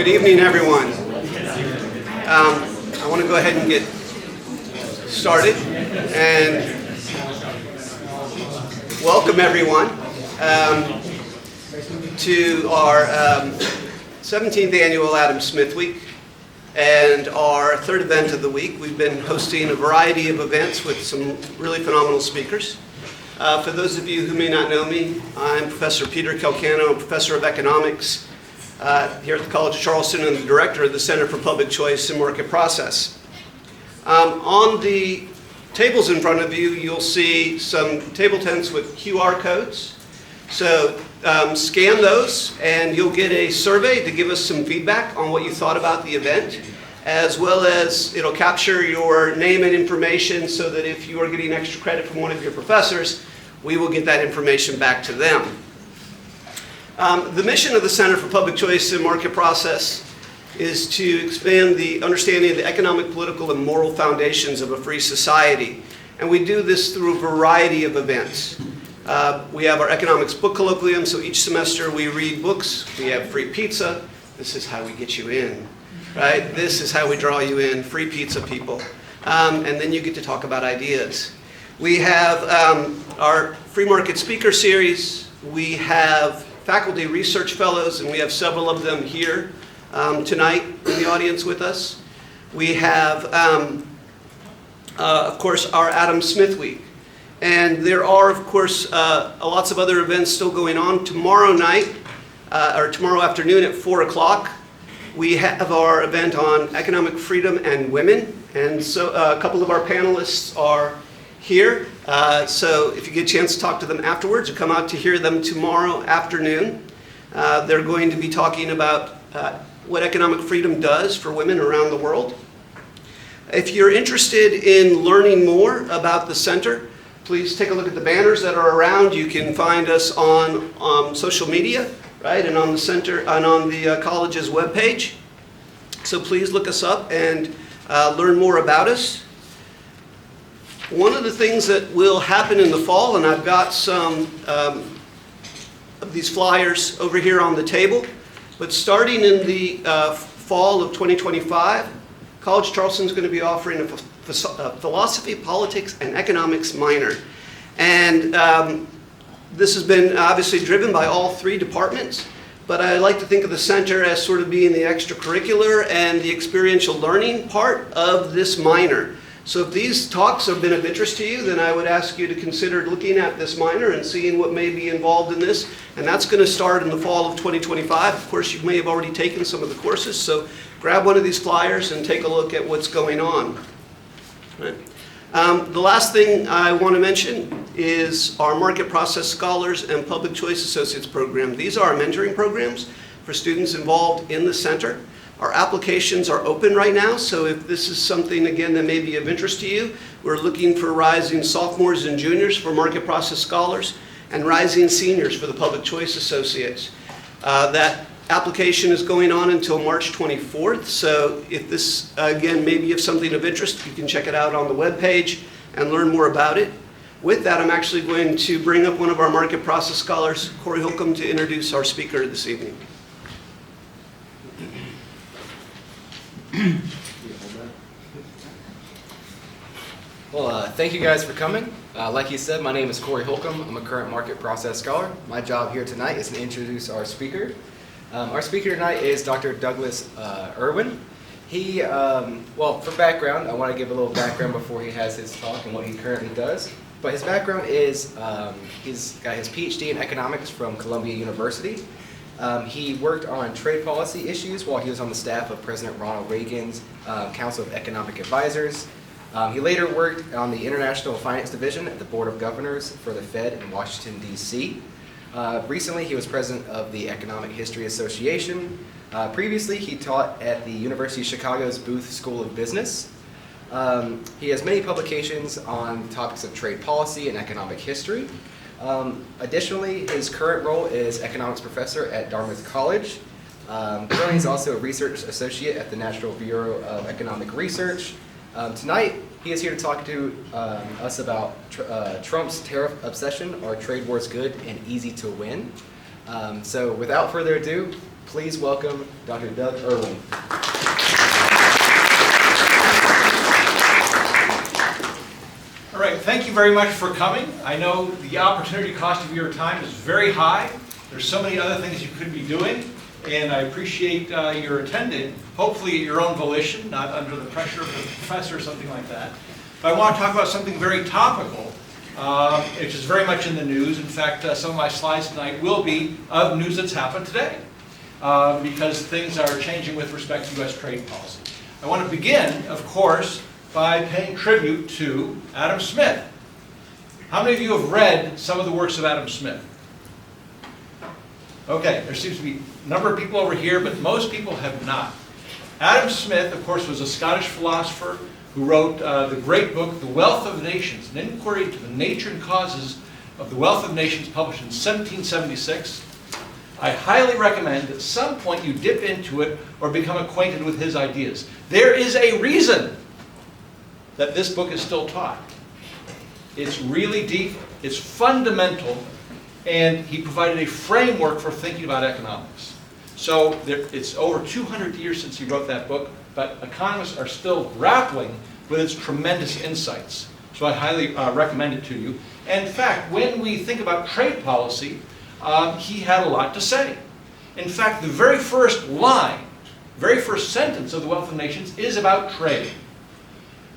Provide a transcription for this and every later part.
Good evening, everyone. I want to go ahead and get started and welcome everyone to our 17th annual Adam Smith Week and our third event of the week. We've been hosting a variety of events with some really phenomenal speakers. For those of you who may not know me, I'm Professor Peter Calcano, Professor of Economics here at the College of Charleston and the Director of the Center for Public Choice and Market Process. On the tables in front of you, you'll see some table tents with QR codes. So scan those and you'll get a survey to give us some feedback on what you thought about the event, as well as it'll capture your name and information so that if you are getting extra credit from one of your professors, we will get that information back to them. The mission of the Center for Public Choice and Market Process is to expand the understanding of the economic, political, and moral foundations of a free society. And we do this through a variety of events. We have our economics book colloquium, so each semester we read books. We have free pizza. This is how we get you in, right? This is how we draw you in, free pizza, people. And then you get to talk about ideas. We have our free market speaker series. We have faculty research fellows, and we have several of them here tonight in the audience with us. We have, of course, our Adam Smith Week. And there are, of course, lots of other events still going on. Tomorrow night, or tomorrow afternoon at 4 o'clock, we have our event on economic freedom and women. And so a couple of our panelists are here. So if you get a chance to talk to them afterwards, or come out to hear them tomorrow afternoon. They're going to be talking about what economic freedom does for women around the world. If you're interested in learning more about the center, please take a look at the banners that are around. You can find us on social media, right, and on the center and on the college's webpage. So please look us up and learn more about us. One of the things that will happen in the fall, and I've got some of these flyers over here on the table, but starting in the fall of 2025, College of Charleston is going to be offering a philosophy, politics, and economics minor. And this has been obviously driven by all three departments, but I like to think of the center as sort of being the extracurricular and the experiential learning part of this minor. So if these talks have been of interest to you, then I would ask you to consider looking at this minor and seeing what may be involved in this. And that's going to start in the fall of 2025. Of course, you may have already taken some of the courses, so grab one of these flyers and take a look at what's going on. Right. The last thing I want to mention is our Market Process Scholars and Public Choice Associates program. These are our mentoring programs for students involved in the center. Our applications are open right now, so if this is something, again, that may be of interest to you, we're looking for rising sophomores and juniors for Market Process Scholars and rising seniors for the Public Choice Associates. That application is going on until March 24th, so if this, again, may be of something of interest, you can check it out on the webpage and learn more about it. With that, I'm actually going to bring up one of our Market Process Scholars, Corey Holcomb, to introduce our speaker this evening. Well, thank you guys for coming. Like you said, my name is Corey Holcomb. I'm a current Market Process Scholar. My job here tonight is to introduce our speaker. Our speaker tonight is Dr. Douglas Irwin. He, well, for background, I want to give a little background before he has his talk and what he currently does. But his background is, he's got his PhD in economics from Columbia University. He worked on trade policy issues while he was on the staff of President Ronald Reagan's Council of Economic Advisors. He later worked on the International Finance Division at the Board of Governors for the Fed in Washington, D.C. Recently, he was president of the Economic History Association. Previously, he taught at the University of Chicago's Booth School of Business. He has many publications on topics of trade policy and economic history. Additionally, his current role is economics professor at Dartmouth College. Currently, he's also a research associate at the National Bureau of Economic Research. Tonight, he is here to talk to us about Trump's tariff obsession. Are trade wars good and easy to win? So without further ado, please welcome Dr. Doug Irwin. All right, thank you very much for coming. I know the opportunity cost of your time is very high. There's so many other things you could be doing, and I appreciate your attending, hopefully at your own volition, not under the pressure of a professor or something like that. But I want to talk about something very topical, which is very much in the news. In fact, some of my slides tonight will be of news that's happened today, because things are changing with respect to U.S. trade policy. I want to begin, of course, by paying tribute to Adam Smith. How many of you have read some of the works of Adam Smith? Okay, there seems to be a number of people over here, but most people have not. Adam Smith, of course, was a Scottish philosopher who wrote the great book, The Wealth of Nations, an inquiry into the nature and causes of the wealth of nations, published in 1776. I highly recommend at some point you dip into it or become acquainted with his ideas. There is a reason that this book is still taught. It's really deep, it's fundamental, and he provided a framework for thinking about economics. So it's over 200 years since he wrote that book, but economists are still grappling with its tremendous insights. So I highly recommend it to you. And in fact, when we think about trade policy, he had a lot to say. In fact, the very first line, very first sentence of The Wealth of Nations is about trade.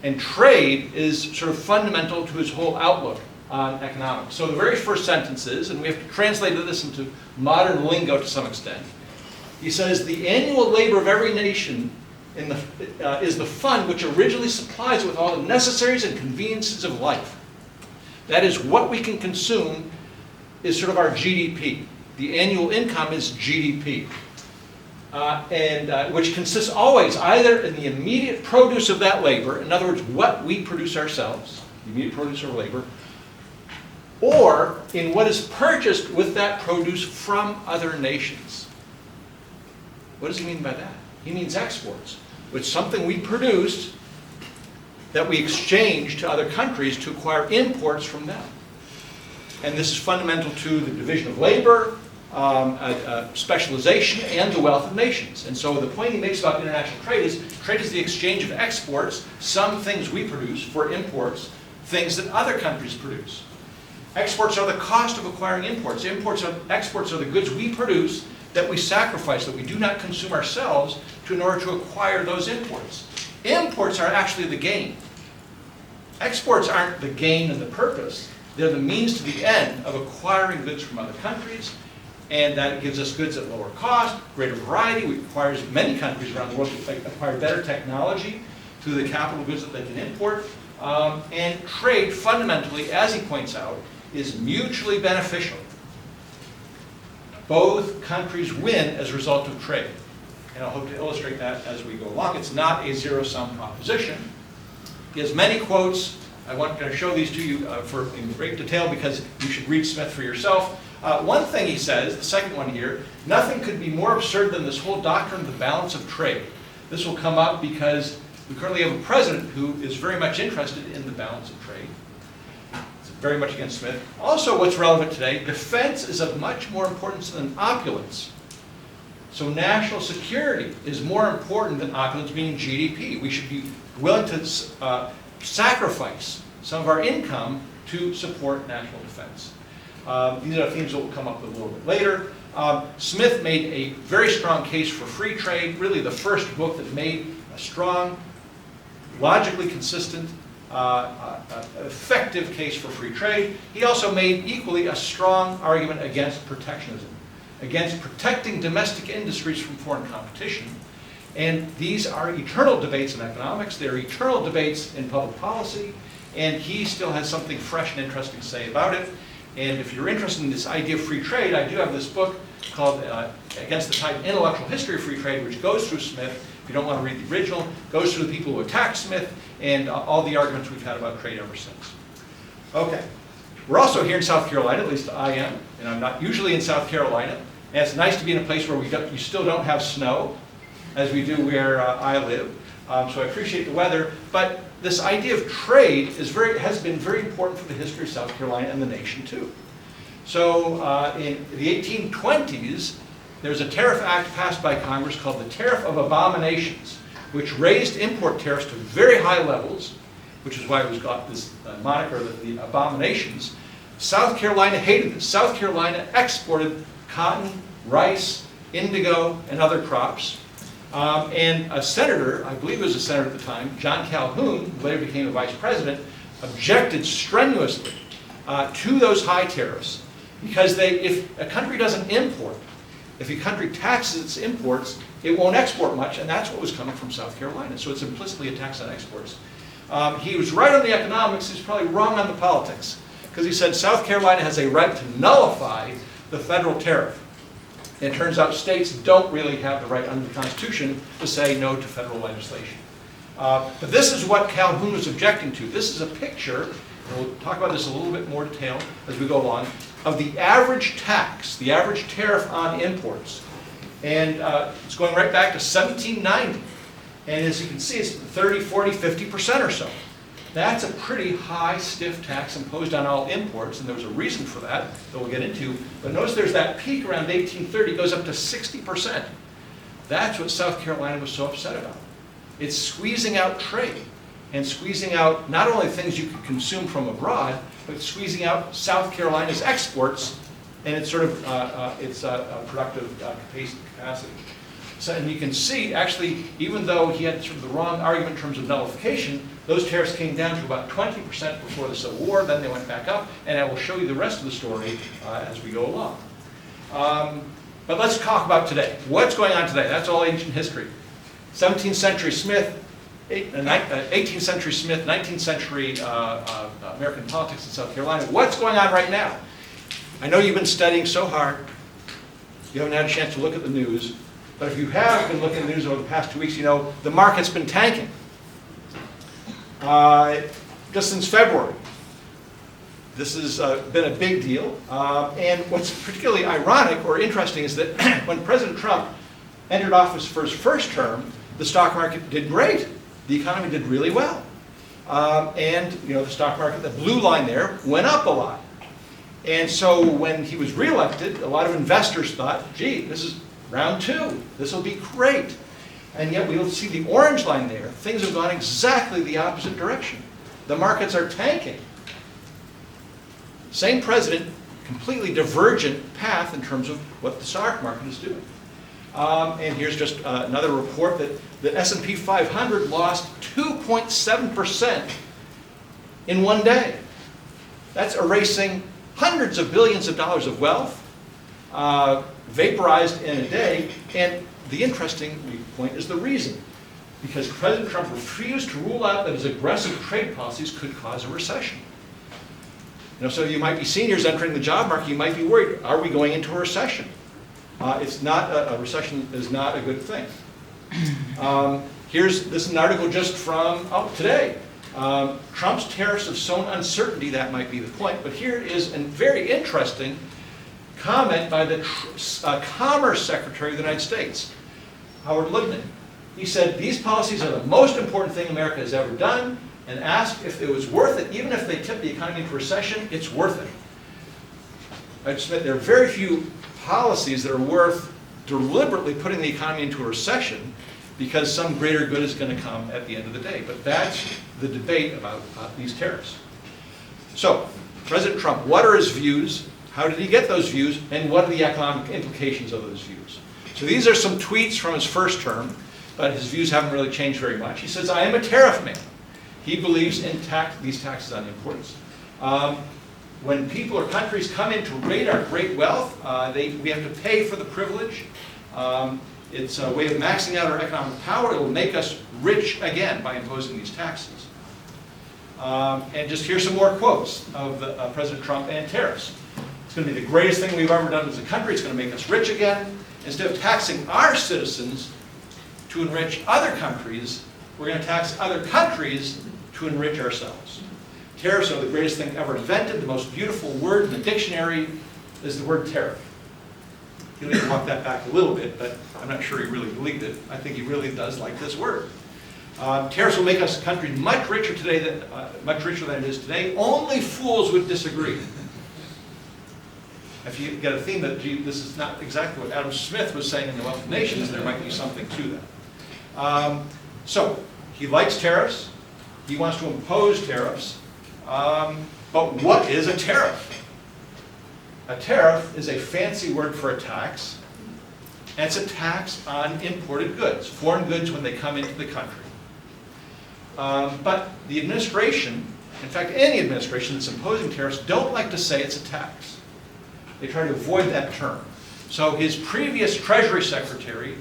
And trade is sort of fundamental to his whole outlook on economics. So the very first sentence is, and we have to translate this into modern lingo to some extent, he says, the annual labor of every nation is the fund which originally supplies with all the necessaries and conveniences of life. That is what we can consume is sort of our GDP. The annual income is GDP. Which consists always either in the immediate produce of that labor, in other words, what we produce ourselves, the immediate produce of labor, or in what is purchased with that produce from other nations. What does he mean by that? He means exports, which is something we produced that we exchange to other countries to acquire imports from them. And this is fundamental to the division of labor, specialization, and the wealth of nations. And so the point he makes about international trade is the exchange of exports, some things we produce, for imports, things that other countries produce. Exports are the cost of acquiring imports. Exports are the goods we produce that we sacrifice, that we do not consume ourselves in order to acquire those imports. Imports are actually the gain. Exports aren't the gain and the purpose. They're the means to the end of acquiring goods from other countries, and that gives us goods at lower cost, greater variety. We require many countries around the world to acquire better technology through the capital goods that they can import. And trade, fundamentally, as he points out, is mutually beneficial. Both countries win as a result of trade. And I hope to illustrate that as we go along. It's not a zero-sum proposition. He has many quotes. I want to show these to you in great detail because you should read Smith for yourself. One thing he says, the second one here, nothing could be more absurd than this whole doctrine of the balance of trade. This will come up because we currently have a president who is very much interested in the balance of trade. It's very much against Smith. Also, what's relevant today, defense is of much more importance than opulence. So national security is more important than opulence, meaning GDP. We should be willing to sacrifice some of our income to support national defense. These are themes that will come up a little bit later. Smith made a very strong case for free trade, really the first book that made a strong, logically consistent, effective case for free trade. He also made equally a strong argument against protectionism, against protecting domestic industries from foreign competition. And these are eternal debates in economics, they're eternal debates in public policy, and he still has something fresh and interesting to say about it. And if you're interested in this idea of free trade, I do have this book called Against the Tide, Intellectual History of Free Trade, which goes through Smith. If you don't want to read the original, goes through the people who attacked Smith and all the arguments we've had about trade ever since. Okay. We're also here in South Carolina, at least I am, and I'm not usually in South Carolina. And it's nice to be in a place where you still don't have snow, as we do where I live. So I appreciate the weather. But this idea of trade has been very important for the history of South Carolina and the nation too. So in the 1820s, there's a tariff act passed by Congress called the Tariff of Abominations, which raised import tariffs to very high levels, which is why it was got this moniker, the abominations. South Carolina hated this. South Carolina exported cotton, rice, indigo, and other crops. And a senator, I believe it was a senator at the time, John Calhoun, who later became a vice president, objected strenuously to those high tariffs because if a country doesn't import, if a country taxes its imports, it won't export much, and that's what was coming from South Carolina. So it's implicitly a tax on exports. He was right on the economics, he's probably wrong on the politics, because he said South Carolina has a right to nullify the federal tariff. And it turns out states don't really have the right under the Constitution to say no to federal legislation. But this is what Calhoun was objecting to. This is a picture, and we'll talk about this in a little bit more detail as we go along, of the average tax, the average tariff on imports. And it's going right back to 1790. And as you can see, it's 30, 40, 50% or so. That's a pretty high, stiff tax imposed on all imports, and there was a reason for that that we'll get into. But notice there's that peak around 1830, goes up to 60%. That's what South Carolina was so upset about. It's squeezing out trade, and squeezing out not only things you could consume from abroad, but squeezing out South Carolina's exports and its sort of productive capacity. So, and you can see, actually, even though he had sort of the wrong argument in terms of nullification, those tariffs came down to about 20% before the Civil War, then they went back up, and I will show you the rest of the story as we go along. But let's talk about today. What's going on today? That's all ancient history. 17th century Smith, 18th century Smith, 19th century American politics in South Carolina. What's going on right now? I know you've been studying so hard. You haven't had a chance to look at the news. But if you have been looking at the news over the past 2 weeks, you know the market's been tanking. Just since February. This has been a big deal. And what's particularly ironic or interesting is that when President Trump entered office for his first term, the stock market did great. The economy did really well. And you know, the stock market, the blue line there, went up a lot. And so when he was reelected, a lot of investors thought, gee, this is round two. This will be great. And yet we'll see the orange line there. Things have gone exactly the opposite direction. The markets are tanking. Same president, completely divergent path in terms of what the stock market is doing. And here's just another report that the S&P 500 lost 2.7% in one day. That's erasing hundreds of billions of dollars of wealth, vaporized in a day. And the interesting point is the reason. Because President Trump refused to rule out that his aggressive trade policies could cause a recession. You know, so you might be seniors entering the job market, you might be worried, are we going into a recession? It's not a recession is not a good thing. This is an article just from today. Trump's tariffs have sown uncertainty, that might be the point, but here is a very interesting comment by the Commerce Secretary of the United States, Howard Lutnick. He said, these policies are the most important thing America has ever done, and asked if it was worth it, even if they tip the economy into recession, it's worth it. I just admit there are very few policies that are worth deliberately putting the economy into a recession because some greater good is going to come at the end of the day. But that's the debate about these tariffs. So, President Trump, what are his views? How did he get those views? And what are the economic implications of those views? So these are some tweets from his first term, but his views haven't really changed very much. He says, I am a tariff man. He believes in these taxes on imports. When people or countries come in to raid our great wealth, we have to pay for the privilege. It's a way of maxing out our economic power. It will make us rich again by imposing these taxes. And just here's some more quotes of President Trump and tariffs. It's going to be the greatest thing we've ever done as a country. It's going to make us rich again. Instead of taxing our citizens to enrich other countries, we're going to tax other countries to enrich ourselves. Tariffs are the greatest thing ever invented. The most beautiful word in the dictionary is the word tariff. He'll even walk that back a little bit, but I'm not sure he really believed it. I think he really does like this word. Tariffs will make us a country much richer than it is today. Only fools would disagree. If you get a theme that, gee, this is not exactly what Adam Smith was saying in The Wealth of Nations, there might be something to that. So, he likes tariffs. He wants to impose tariffs. But what is a tariff? A tariff is a fancy word for a tax. And it's a tax on imported goods, foreign goods when they come into the country. But the administration, in fact, any administration that's imposing tariffs, don't like to say it's a tax. They try to avoid that term. So his previous Treasury Secretary,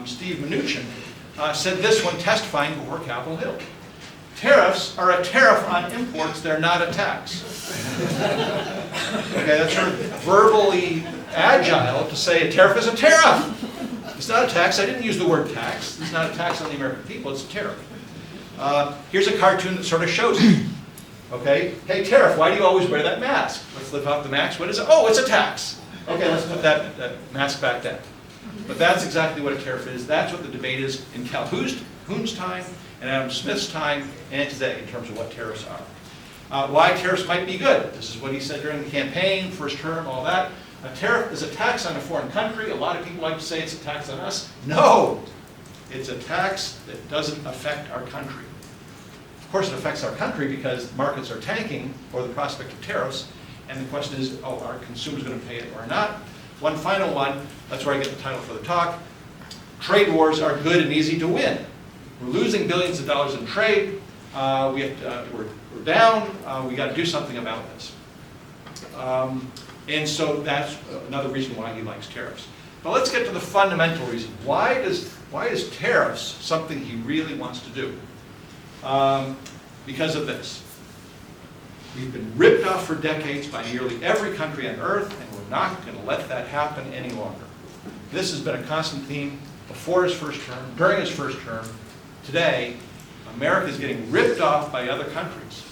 Steve Mnuchin, said this when testifying before Capitol Hill. Tariffs are a tariff on imports, they're not a tax. Okay, that's sort of verbally agile to say a tariff is a tariff. It's not a tax. I didn't use the word tax. It's not a tax on the American people, it's a tariff. Here's a cartoon that sort of shows it. Okay, hey tariff, why do you always wear that mask? Let's lift off the mask. What is it? Oh, it's a tax. Okay, let's put that mask back down. But that's exactly what a tariff is. That's what the debate is in Calhoun's time, and Adam Smith's time, and today in terms of what tariffs are. Why tariffs might be good. This is what he said during the campaign, first term, all that. A tariff is a tax on a foreign country. A lot of people like to say it's a tax on us. No! It's a tax that doesn't affect our country. Of course it affects our country because markets are tanking or the prospect of tariffs, and the question is, oh, are consumers going to pay it or not? One final one, that's where I get the title for the talk. Trade wars are good and easy to win. We're losing billions of dollars in trade. We're down. We got to do something about this. And so that's another reason why he likes tariffs. But let's get to the fundamental reason. Why is tariffs something he really wants to do? Because of this. We've been ripped off for decades by nearly every country on earth, and we're not going to let that happen any longer. This has been a constant theme before his first term, during his first term. Today, America is getting ripped off by other countries.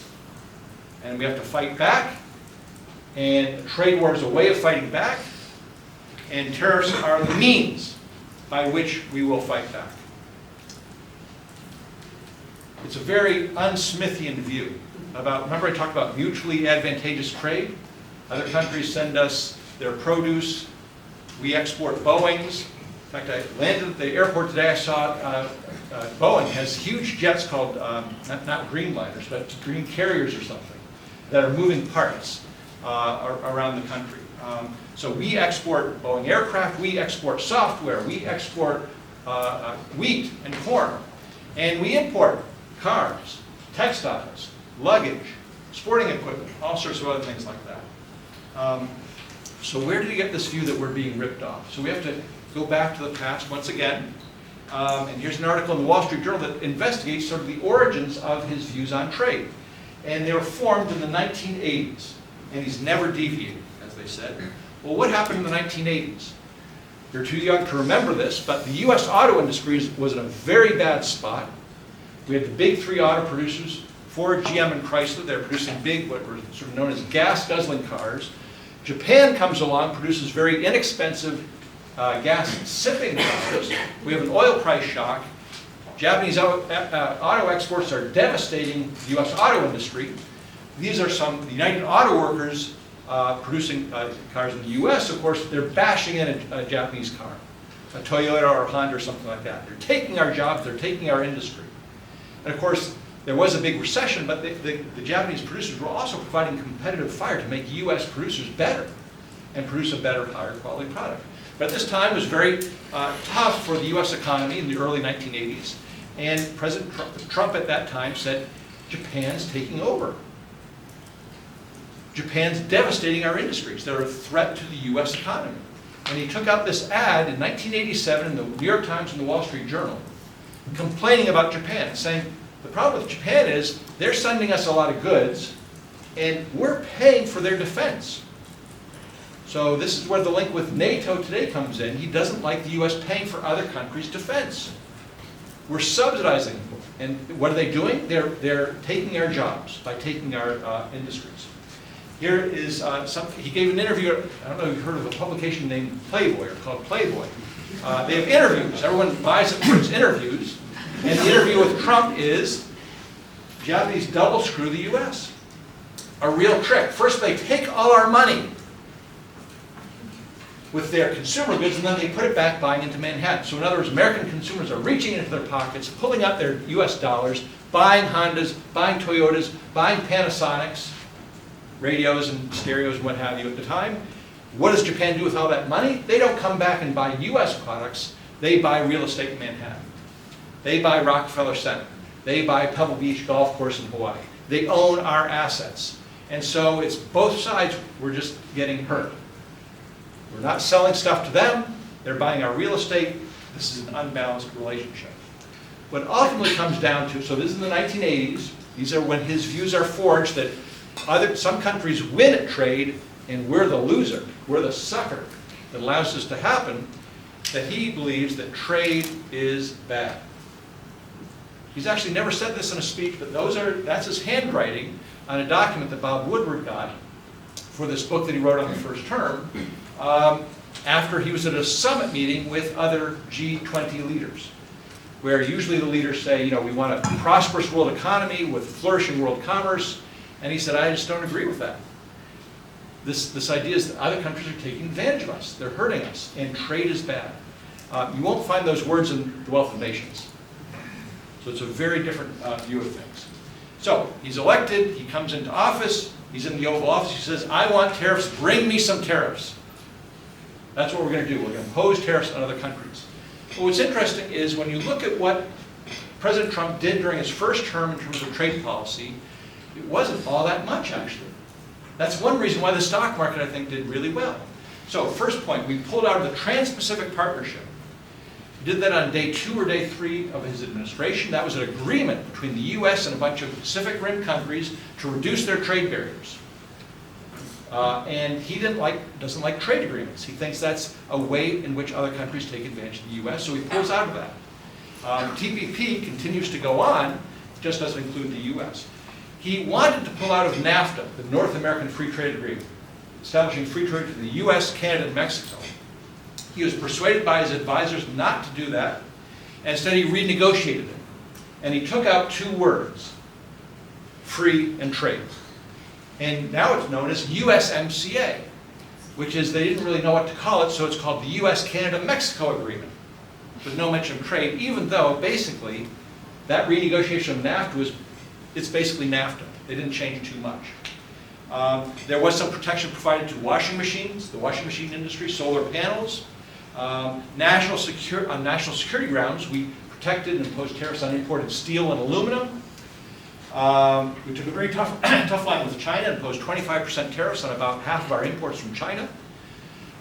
And we have to fight back, and trade war is a way of fighting back, and tariffs are the means by which we will fight back. It's a very un-Smithian view about, remember I talked about mutually advantageous trade? Other countries send us their produce, we export Boeings. In fact, I landed at the airport today, I saw Boeing has huge jets called, not Greenliners, but Green Carriers or something, that are moving parts around the country. So we export Boeing aircraft, we export software, we export wheat and corn, and we import cars, textiles, luggage, sporting equipment, all sorts of other things like that. So where did he get this view that we're being ripped off? So we have to go back to the past once again. And here's an article in the Wall Street Journal that investigates sort of the origins of his views on trade. And they were formed in the 1980s. And he's never deviated, as they said. Well, what happened in the 1980s? You're too young to remember this, but the U.S. auto industry was in a very bad spot. We had the big three auto producers, Ford, GM, and Chrysler. They're producing big, what were sort of known as gas-guzzling cars. Japan comes along, produces very inexpensive gas-sipping cars. We have an oil price shock. Japanese auto exports are devastating the U.S. auto industry. These are some, the United Auto Workers producing cars in the U.S., of course, they're bashing in a Japanese car, a Toyota or a Honda or something like that. They're taking our jobs, they're taking our industry. And of course, there was a big recession, but the Japanese producers were also providing competitive fire to make U.S. producers better and produce a better, higher quality product. But this time was very tough for the U.S. economy in the early 1980s. And President Trump at that time said, Japan's taking over. Japan's devastating our industries. They're a threat to the U.S. economy. And he took out this ad in 1987 in the New York Times and the Wall Street Journal, complaining about Japan, saying, the problem with Japan is they're sending us a lot of goods, and we're paying for their defense. So this is where the link with NATO today comes in. He doesn't like the U.S. paying for other countries' defense. We're subsidizing. And what are they doing? They're taking our jobs by taking our industries. Here is something. He gave an interview. I don't know if you've heard of a publication named Playboy, or called Playboy. They have interviews. Everyone buys it for its interviews. And the interview with Trump is, Japanese double screw the U.S. A real trick. First, they take all our money. with their consumer goods, and then they put it back buying into Manhattan. So in other words, American consumers are reaching into their pockets, pulling out their US dollars, buying Hondas, buying Toyotas, buying Panasonics, radios and stereos and what have you at the time. What does Japan do with all that money? They don't come back and buy US products, they buy real estate in Manhattan. They buy Rockefeller Center. They buy Pebble Beach Golf Course in Hawaii. They own our assets. And so it's both sides, we're just getting hurt. We're not selling stuff to them, they're buying our real estate. This is an unbalanced relationship. What it ultimately comes down to, so this is in the 1980s, these are when his views are forged that some countries win at trade and we're the loser, we're the sucker that allows this to happen, that he believes that trade is bad. He's actually never said this in a speech, but that's his handwriting on a document that Bob Woodward got for this book that he wrote on the first term, after he was at a summit meeting with other G20 leaders, where usually the leaders say, we want a prosperous world economy with flourishing world commerce, and he said, I just don't agree with that. This idea is that other countries are taking advantage of us, they're hurting us, and trade is bad. You won't find those words in The Wealth of Nations. So it's a very different view of things. So he's elected, he comes into office, he's in the Oval Office, he says, I want tariffs, bring me some tariffs. That's what we're going to do, we're going to impose tariffs on other countries. But what's interesting is when you look at what President Trump did during his first term in terms of trade policy, it wasn't all that much actually. That's one reason why the stock market, I think, did really well. So first point, we pulled out of the Trans-Pacific Partnership. He did that on day 2 or day 3 of his administration. That was an agreement between the US and a bunch of Pacific Rim countries to reduce their trade barriers. And he doesn't like trade agreements. He thinks that's a way in which other countries take advantage of the US, so he pulls out of that. TPP continues to go on, just doesn't include the US. He wanted to pull out of NAFTA, the North American Free Trade Agreement, establishing free trade to the US, Canada, and Mexico. He was persuaded by his advisors not to do that, and instead he renegotiated it. And he took out 2 words, free and trade. And now it's known as USMCA, which is, they didn't really know what to call it, so it's called the US-Canada-Mexico Agreement, with no mention of trade, even though basically that renegotiation of NAFTA it's basically NAFTA. They didn't change too much. There was some protection provided to washing machines, the washing machine industry, solar panels. On national security grounds, we protected and imposed tariffs on imported steel and aluminum. We took a very tough line with China and imposed 25% tariffs on about half of our imports from China.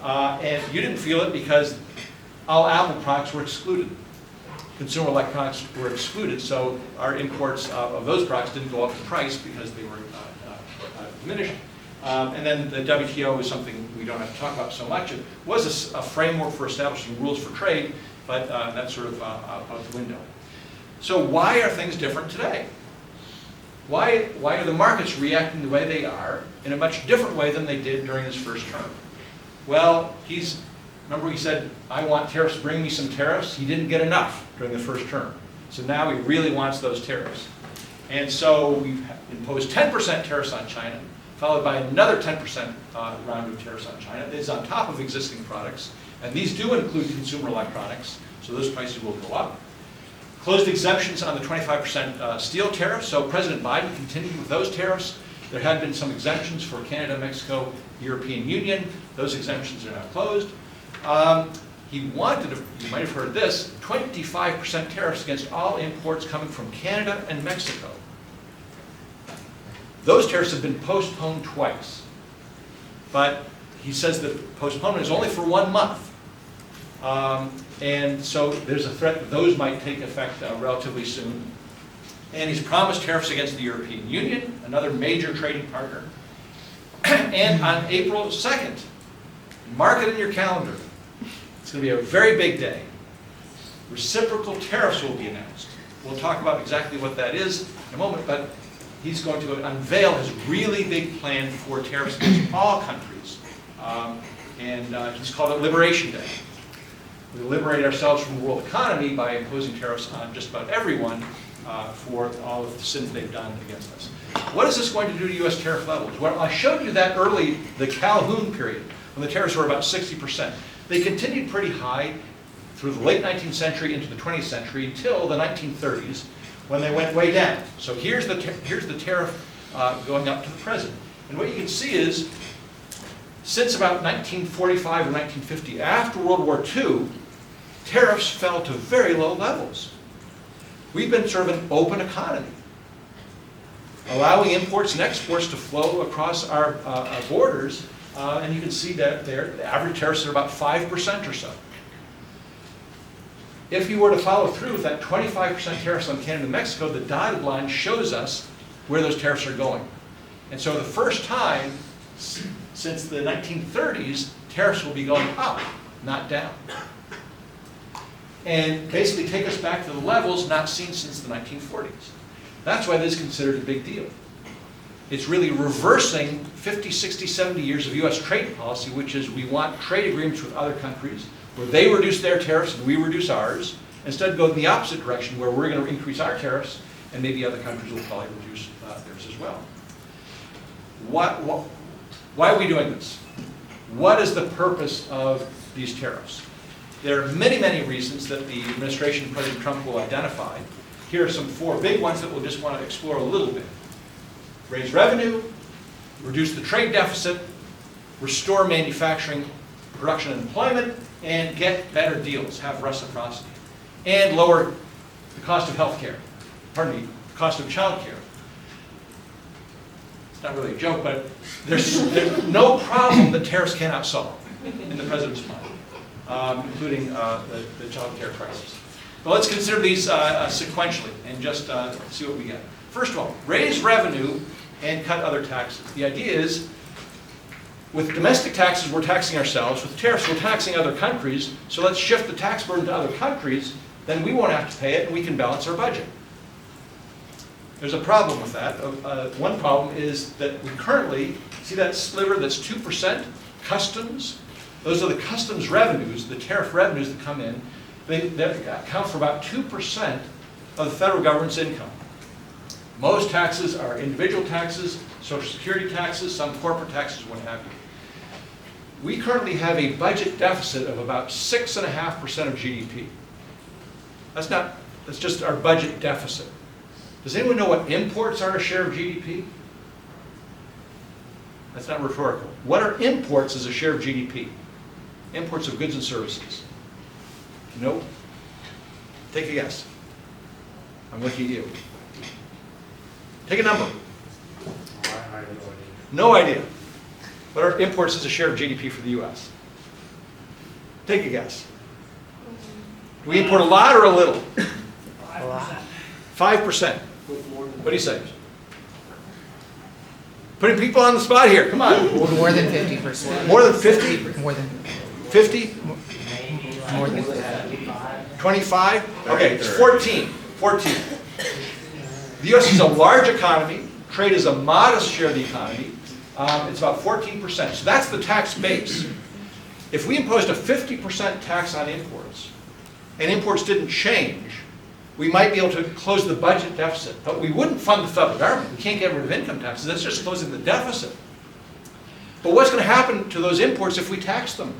And you didn't feel it because all Apple products were excluded. Consumer electronics were excluded, so our imports of those products didn't go up in price because they were diminished. And then the WTO is something we don't have to talk about so much. It was a framework for establishing rules for trade, but that's sort of out the window. So why are things different today? Why are the markets reacting the way they are in a much different way than they did during his first term? Well, remember he said, I want tariffs, bring me some tariffs? He didn't get enough during the first term. So now he really wants those tariffs. And so we've imposed 10% tariffs on China, followed by another 10% round of tariffs on China. This is on top of existing products. And these do include consumer electronics, so those prices will go up. Closed exemptions on the 25% steel tariff, so President Biden continued with those tariffs. There had been some exemptions for Canada, Mexico, European Union. Those exemptions are now closed. He wanted, you might have heard this, 25% tariffs against all imports coming from Canada and Mexico. Those tariffs have been postponed twice. But he says that postponement is only for 1 month. And so there's a threat that those might take effect relatively soon. And he's promised tariffs against the European Union, another major trading partner. And on April 2nd, mark it in your calendar. It's going to be a very big day. Reciprocal tariffs will be announced. We'll talk about exactly what that is in a moment, but he's going to unveil his really big plan for tariffs against all countries. And he's called it Liberation Day. We liberate ourselves from the world economy by imposing tariffs on just about everyone for all of the sins they've done against us. What is this going to do to U.S. tariff levels? Well, I showed you that early, the Calhoun period. when the tariffs were about 60%. They continued pretty high through the late 19th century into the 20th century until the 1930s, when they went way down. So here's the tariff going up to the present. And what you can see is, since about 1945 or 1950, after World War II, tariffs fell to very low levels. We've been sort of an open economy, allowing imports and exports to flow across our borders, and you can see that there, the average tariffs are about 5% or so. If you were to follow through with that 25% tariffs on Canada and Mexico, the dotted line shows us where those tariffs are going. And so the first time since the 1930s, tariffs will be going up, not down. And basically take us back to the levels not seen since the 1940s. That's why this is considered a big deal. It's really reversing 50, 60, 70 years of US trade policy, which is we want trade agreements with other countries where they reduce their tariffs and we reduce ours, instead of going the opposite direction where we're going to increase our tariffs and maybe other countries will probably reduce theirs as well. Why are we doing this? What is the purpose of these tariffs? There are many, many reasons that the administration of President Trump will identify. Here are some 4 big ones that we'll just want to explore a little bit. Raise revenue, reduce the trade deficit, restore manufacturing, production and employment, and get better deals, have reciprocity, and lower the cost of health care, the cost of child care. It's not really a joke, but there's no problem that tariffs cannot solve in the president's mind, including the child care crisis. But let's consider these sequentially and just see what we get. First of all, raise revenue and cut other taxes. The idea is, with domestic taxes, we're taxing ourselves. With tariffs, we're taxing other countries. So let's shift the tax burden to other countries. Then we won't have to pay it, and we can balance our budget. There's a problem with that. One problem is that we currently, see that sliver that's 2%? Customs. Those are the customs revenues, the tariff revenues that come in. They account for about 2% of the federal government's income. Most taxes are individual taxes, Social Security taxes, some corporate taxes, what have you. We currently have a budget deficit of about 6.5% of GDP. That's just our budget deficit. Does anyone know what imports are a share of GDP? That's not rhetorical. What are imports as a share of GDP? Imports of goods and services. Nope. Take a guess. I'm looking at you. Take a number. No idea. What are imports as a share of GDP for the U.S.? Take a guess. Do we import a lot or a little? 5%. What do you say? Putting people on the spot here. Come on. More than 50%. More than 50? More than 50? more than 50. 25? Okay, it's 14. 14. The U.S. is a large economy. Trade is a modest share of the economy. It's about 14%. So that's the tax base. If we imposed a 50% tax on imports, and imports didn't change, we might be able to close the budget deficit. But we wouldn't fund the federal government. We can't get rid of income taxes. That's just closing the deficit. But what's going to happen to those imports if we tax them?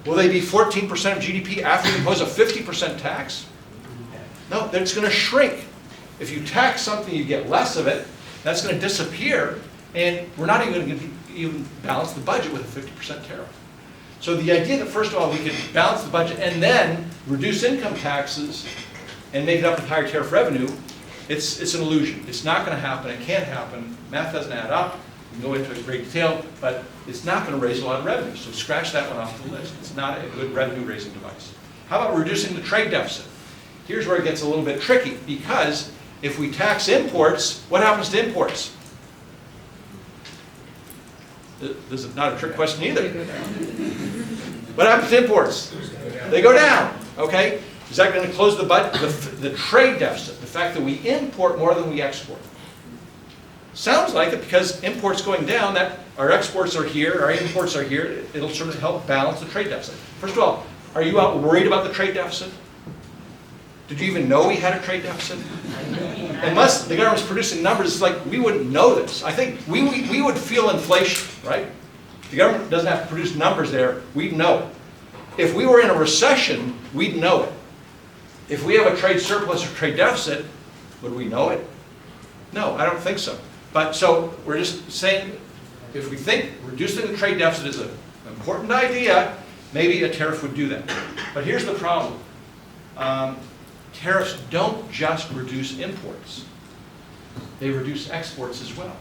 Will they be 14% of GDP after we impose a 50% tax? No, it's going to shrink. If you tax something, you get less of it. That's going to disappear, and we're not even going to even balance the budget with a 50% tariff. So the idea that, first of all, we could balance the budget and then reduce income taxes and make it up with higher tariff revenue, it's an illusion. It's not going to happen. It can't happen. Math doesn't add up. We can go into great detail, but it's not going to raise a lot of revenue. So scratch that one off the list. It's not a good revenue-raising device. How about reducing the trade deficit? Here's where it gets a little bit tricky, because if we tax imports, what happens to imports? This is not a trick question either. What happens to imports? They go down, okay? Is that going to close the trade deficit, the fact that we import more than we export? Sounds like it, because imports going down, that our exports are here, our imports are here, it'll sort of help balance the trade deficit. First of all, are you out worried about the trade deficit? Did you even know we had a trade deficit? Unless the government's producing numbers, it's like we wouldn't know this. I think we would feel inflation, right? The government doesn't have to produce numbers there, we'd know it. If we were in a recession, we'd know it. If we have a trade surplus or trade deficit, would we know it? No, I don't think so. But so we're just saying, if we think reducing the trade deficit is an important idea, maybe a tariff would do that. But here's the problem. Tariffs don't just reduce imports. They reduce exports as well.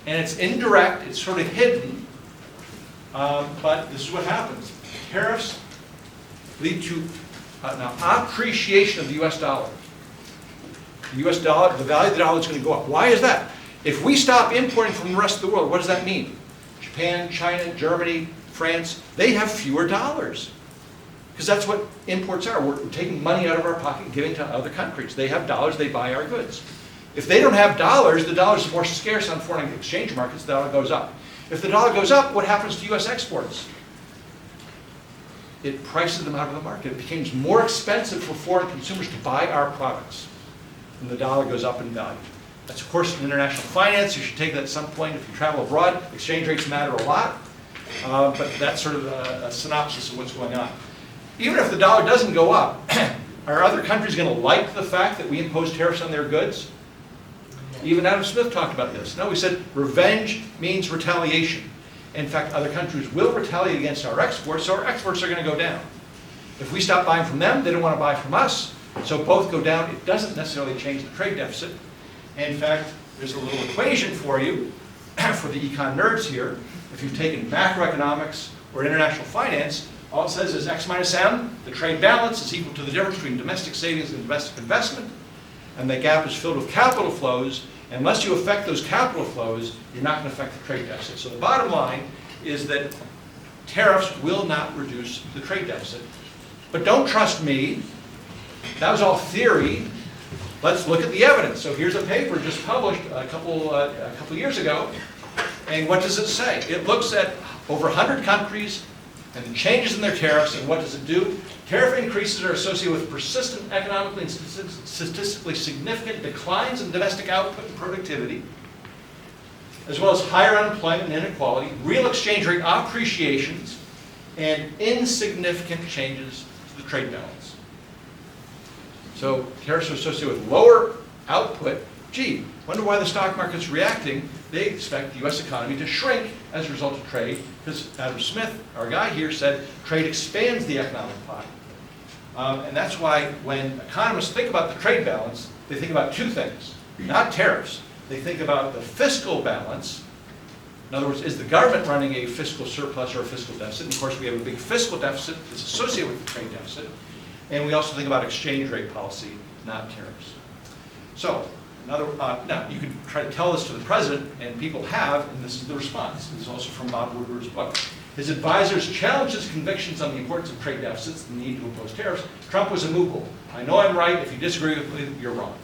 And it's indirect, it's sort of hidden, but this is what happens. Tariffs lead to an appreciation of the US dollar. The US dollar, the value of the dollar is going to go up. Why is that? If we stop importing from the rest of the world, what does that mean? Japan, China, Germany, France, they have fewer dollars. Because that's what imports are. We're taking money out of our pocket and giving to other countries. They have dollars, they buy our goods. If they don't have dollars, the dollar is more scarce on foreign exchange markets, the dollar goes up. If the dollar goes up, what happens to US exports? It prices them out of the market. It becomes more expensive for foreign consumers to buy our products. And the dollar goes up in value. That's, of course, in international finance. You should take that at some point if you travel abroad. Exchange rates matter a lot. But that's sort of a synopsis of what's going on. Even if the dollar doesn't go up, are other countries going to like the fact that we impose tariffs on their goods? Even Adam Smith talked about this. No, he said revenge means retaliation. In fact, other countries will retaliate against our exports, so our exports are going to go down. If we stop buying from them, they don't want to buy from us, so both go down. It doesn't necessarily change the trade deficit. In fact, there's a little equation for you, for the econ nerds here. If you've taken macroeconomics or international finance, all it says is X minus M, the trade balance, is equal to the difference between domestic savings and domestic investment. And the gap is filled with capital flows. Unless you affect those capital flows, you're not going to affect the trade deficit. So the bottom line is that tariffs will not reduce the trade deficit. But don't trust me. That was all theory. Let's look at the evidence. So here's a paper just published a couple years ago. And what does it say? It looks at over 100 countries and the changes in their tariffs, and what does it do? Tariff increases are associated with persistent economically and statistically significant declines in domestic output and productivity, as well as higher unemployment and inequality, real exchange rate appreciations, and insignificant changes to the trade balance. So tariffs are associated with lower output. Gee, wonder why the stock market's reacting. They expect the US economy to shrink as a result of trade, because Adam Smith, our guy here, said trade expands the economic pie. And that's why when economists think about the trade balance, they think about two things, not tariffs. They think about the fiscal balance. In other words, is the government running a fiscal surplus or a fiscal deficit? And of course, we have a big fiscal deficit that's associated with the trade deficit. And we also think about exchange rate policy, not tariffs. So, now, you could try to tell this to the president, and people have, and this is the response. This is also from Bob Woodward's book. His advisors challenged his convictions on the importance of trade deficits and the need to impose tariffs. Trump was immovable. I know I'm right. If you disagree with me, you're wrong.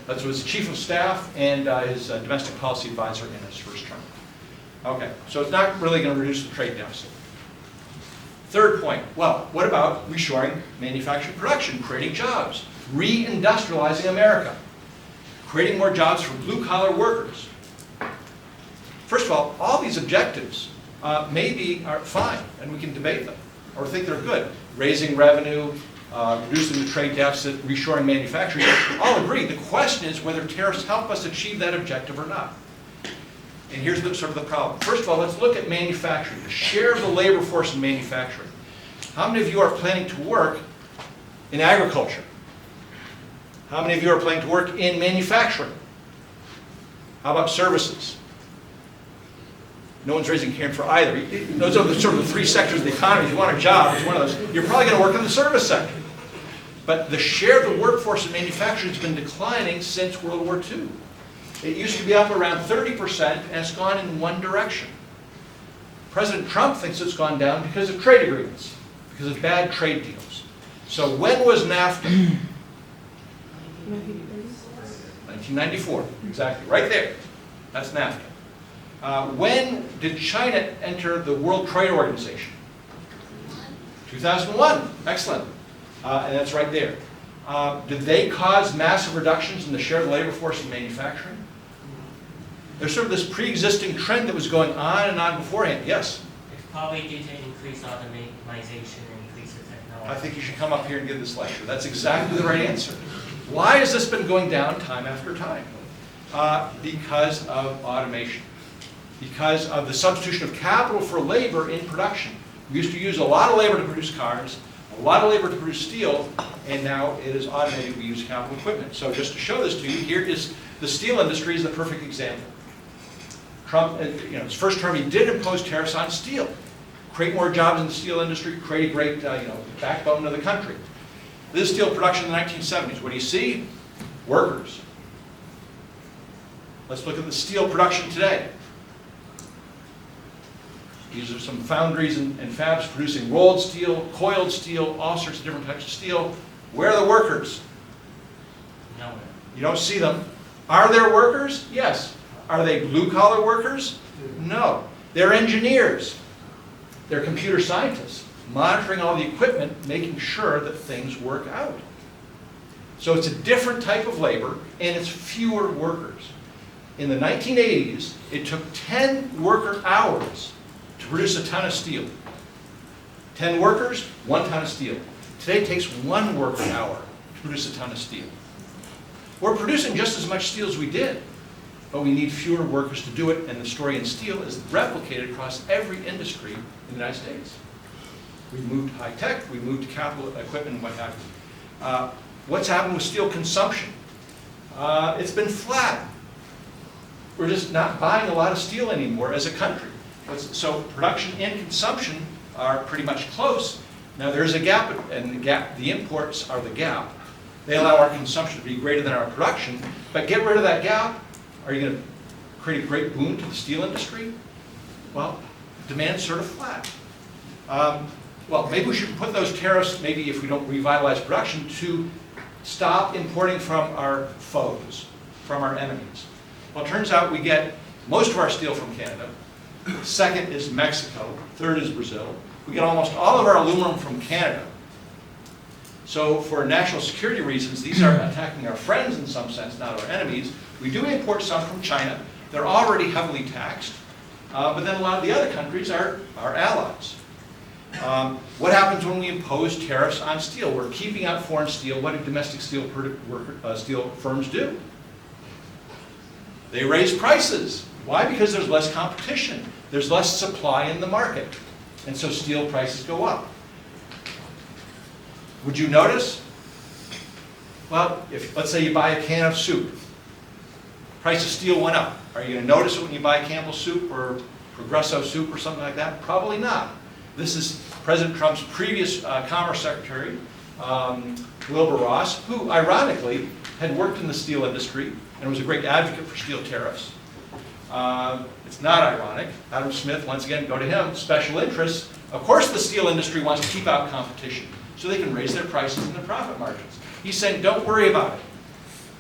That was chief of staff and his domestic policy advisor in his first term. Okay, so it's not really going to reduce the trade deficit. Third point, well, what about reshoring manufacturing production, creating jobs, reindustrializing America, creating more jobs for blue-collar workers? First of all these objectives maybe are fine, and we can debate them, or think they're good. Raising revenue, reducing the trade deficit, reshoring manufacturing, all agree. The question is whether tariffs help us achieve that objective or not. And here's sort of the problem. First of all, let's look at manufacturing, the share of the labor force in manufacturing. How many of you are planning to work in agriculture? How many of you are planning to work in manufacturing? How about services? No one's raising hand for either. Those are the sort of the three sectors of the economy. If you want a job, it's one of those. You're probably going to work in the service sector. But the share of the workforce in manufacturing has been declining since World War II. It used to be up around 30%, and it's gone in one direction. President Trump thinks it's gone down because of trade agreements, because of bad trade deals. So when was NAFTA? 1994, exactly, right there. That's NAFTA. When did China enter the World Trade Organization? 2001, excellent. And that's right there. Did they cause massive reductions in the share of the labor force in manufacturing? There's sort of this pre-existing trend that was going on and on beforehand. Yes? It's probably due to increased automation and increase of technology. I think you should come up here and give this lecture. That's exactly the right answer. Why has this been going down time after time? Because of automation. Because of the substitution of capital for labor in production. We used to use a lot of labor to produce cars, a lot of labor to produce steel, and now it is automated. We use capital equipment. So just to show this to you, here is the steel industry is the perfect example. Trump, his first term, he did impose tariffs on steel. Create more jobs in the steel industry, create a great, backbone of the country. This is steel production in the 1970s. What do you see? Workers. Let's look at the steel production today. These are some foundries and fabs producing rolled steel, coiled steel, all sorts of different types of steel. Where are the workers? Nowhere. You don't see them. Are there workers? Yes. Are they blue-collar workers? No. They're engineers. They're computer scientists, monitoring all the equipment, making sure that things work out. So it's a different type of labor, and it's fewer workers. In the 1980s, it took 10 worker hours to produce a ton of steel. 10 workers, 1 ton of steel. Today it takes 1 worker hour to produce a ton of steel. We're producing just as much steel as we did, but we need fewer workers to do it, and the story in steel is replicated across every industry in the United States. We've moved to high tech, we've moved to capital equipment and what have you. What's happened with steel consumption? It's been flat. We're just not buying a lot of steel anymore as a country. So production and consumption are pretty much close. Now there's a gap, and the imports are the gap. They allow our consumption to be greater than our production, but get rid of that gap. Are you going to create a great boom to the steel industry? Well, demand's sort of flat. Well, maybe we should put those tariffs, maybe if we don't revitalize production, to stop importing from our foes, from our enemies. Well, it turns out we get most of our steel from Canada. Second is Mexico. Third is Brazil. We get almost all of our aluminum from Canada. So for national security reasons, these are attacking our friends in some sense, not our enemies. We do import some from China. They're already heavily taxed. But then a lot of the other countries are our allies. What happens when we impose tariffs on steel? We're keeping out foreign steel. What do domestic steel firms do? They raise prices. Why? Because there's less competition. There's less supply in the market. And so steel prices go up. Would you notice? Well, if let's say you buy a can of soup, price of steel went up. Are you going to notice it when you buy Campbell's soup or Progresso soup or something like that? Probably not. This is President Trump's previous Commerce Secretary, Wilbur Ross, who ironically had worked in the steel industry and was a great advocate for steel tariffs. It's not ironic. Adam Smith, once again, go to him, special interests. Of course the steel industry wants to keep out competition so they can raise their prices and their profit margins. He's saying, don't worry about it.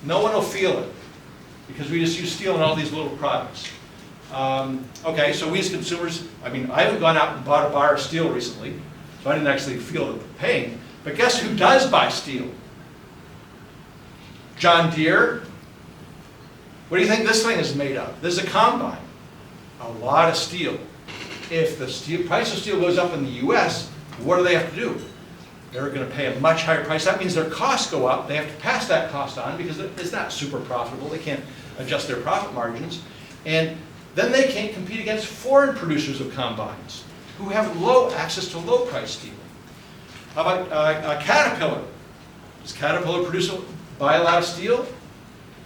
No one will feel it because we just use steel in all these little products. Okay, so we as consumers, I haven't gone out and bought a bar of steel recently, so I didn't actually feel the pain. But guess who does buy steel? John Deere. What do you think this thing is made of? This is a combine. A lot of steel. If the price of steel goes up in the US, what do they have to do? They're going to pay a much higher price. That means their costs go up. They have to pass that cost on because it's not super profitable. They can't adjust their profit margins. And then they can't compete against foreign producers of combines who have access to low-price steel. How about Caterpillar? Does Caterpillar buy a lot of steel?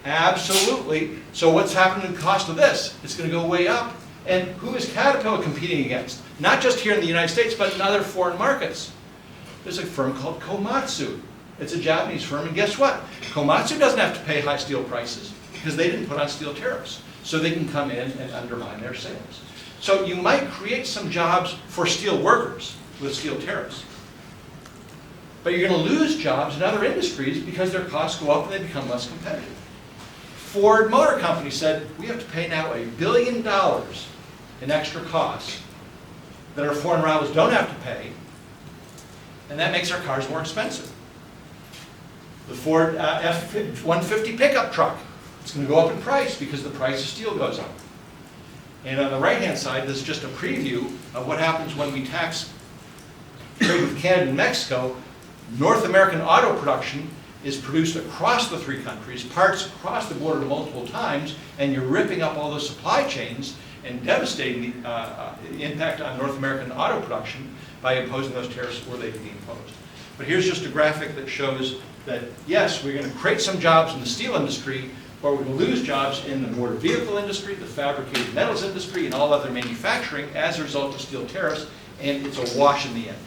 Absolutely. So what's happened in the cost of this? It's going to go way up. And who is Caterpillar competing against? Not just here in the United States, but in other foreign markets. There's a firm called Komatsu. It's a Japanese firm, and guess what? Komatsu doesn't have to pay high steel prices because they didn't put on steel tariffs. So they can come in and undermine their sales. So you might create some jobs for steel workers with steel tariffs. But you're going to lose jobs in other industries because their costs go up and they become less competitive. Ford Motor Company said, we have to pay now $1 billion in extra costs that our foreign rivals don't have to pay, and that makes our cars more expensive. The Ford F-150 pickup truck It's going to go up in price because the price of steel goes up. And on the right-hand side, this is just a preview of what happens when we tax trade with Canada and Mexico. North American auto production is produced across the three countries, parts across the border multiple times, and you're ripping up all those supply chains and devastating the impact on North American auto production by imposing those tariffs where they can be imposed. But here's just a graphic that shows that, yes, we're going to create some jobs in the steel industry, but we're going to lose jobs in the motor vehicle industry, the fabricated metals industry, and all other manufacturing as a result of steel tariffs, and it's a wash in the end.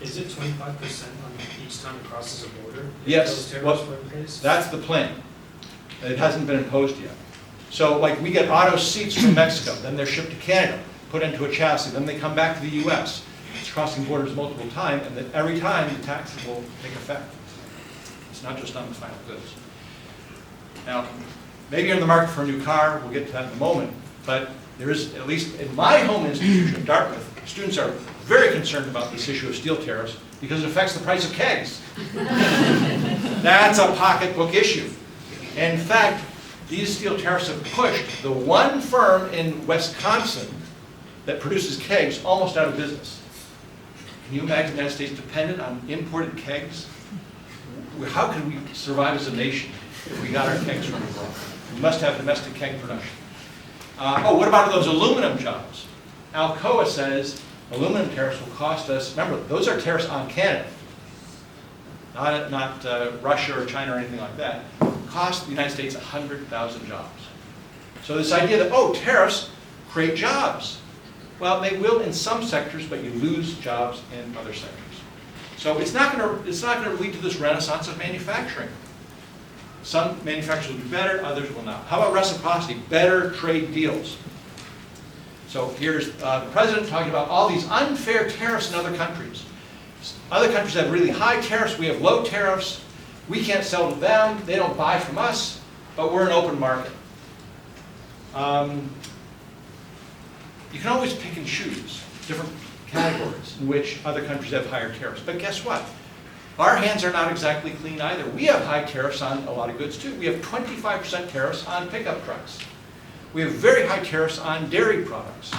Is it 25% on each time it crosses a border? If Yes, those tariffs well, were in place? that's the plan. It hasn't been imposed yet. So like we get auto seats from Mexico, then they're shipped to Canada, put into a chassis, then they come back to the US. It's crossing borders multiple times, and then every time the tax will take effect. It's not just on the final goods. Now, maybe you're in the market for a new car, we'll get to that in a moment, but there is, at least in my home institution, Dartmouth, students are very concerned about this issue of steel tariffs because it affects the price of kegs. That's a pocketbook issue. And in fact, these steel tariffs have pushed the one firm in Wisconsin that produces kegs almost out of business. Can you imagine the United States dependent on imported kegs? How can we survive as a nation if we got our kegs from abroad? We must have domestic keg production. What about those aluminum jobs? Alcoa says aluminum tariffs will cost us, remember, those are tariffs on Canada, not Russia or China or anything like that, cost the United States 100,000 jobs. So this idea that, tariffs create jobs. Well, they will in some sectors, but you lose jobs in other sectors. So it's not going to lead to this renaissance of manufacturing. Some manufacturers will do better, others will not. How about reciprocity? Better trade deals. So here's the president talking about all these unfair tariffs in other countries. Other countries have really high tariffs, we have low tariffs, we can't sell to them, they don't buy from us, but we're an open market. You can always pick and choose different categories in which other countries have higher tariffs. But guess what? Our hands are not exactly clean either. We have high tariffs on a lot of goods too. We have 25% tariffs on pickup trucks. We have very high tariffs on dairy products.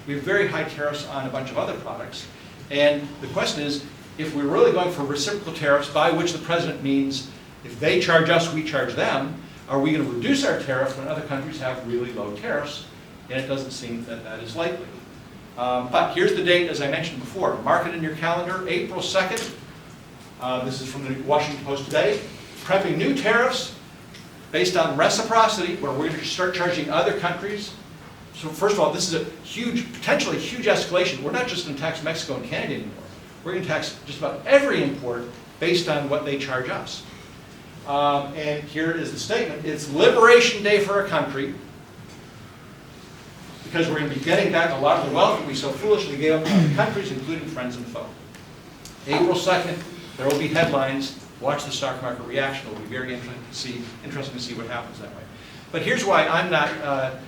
We have very high tariffs on a bunch of other products. And the question is, if we're really going for reciprocal tariffs, by which the president means if they charge us, we charge them, are we going to reduce our tariff when other countries have really low tariffs? And it doesn't seem that that is likely. But here's the date, as I mentioned before. Mark it in your calendar, April 2nd. This is from the Washington Post today. Prepping new tariffs based on reciprocity, where we're going to start charging other countries. So first of all, this is a huge, potentially huge escalation. We're not just going to tax Mexico and Canada anymore. We're going to tax just about every import based on what they charge us. And here is the statement. It's Liberation Day for a country, because we're going to be getting back a lot of the wealth that we so foolishly gave up to other countries, including friends and foe. April 2nd, there will be headlines. Watch the stock market reaction. It will be very interesting to see what happens that way. But here's why I'm not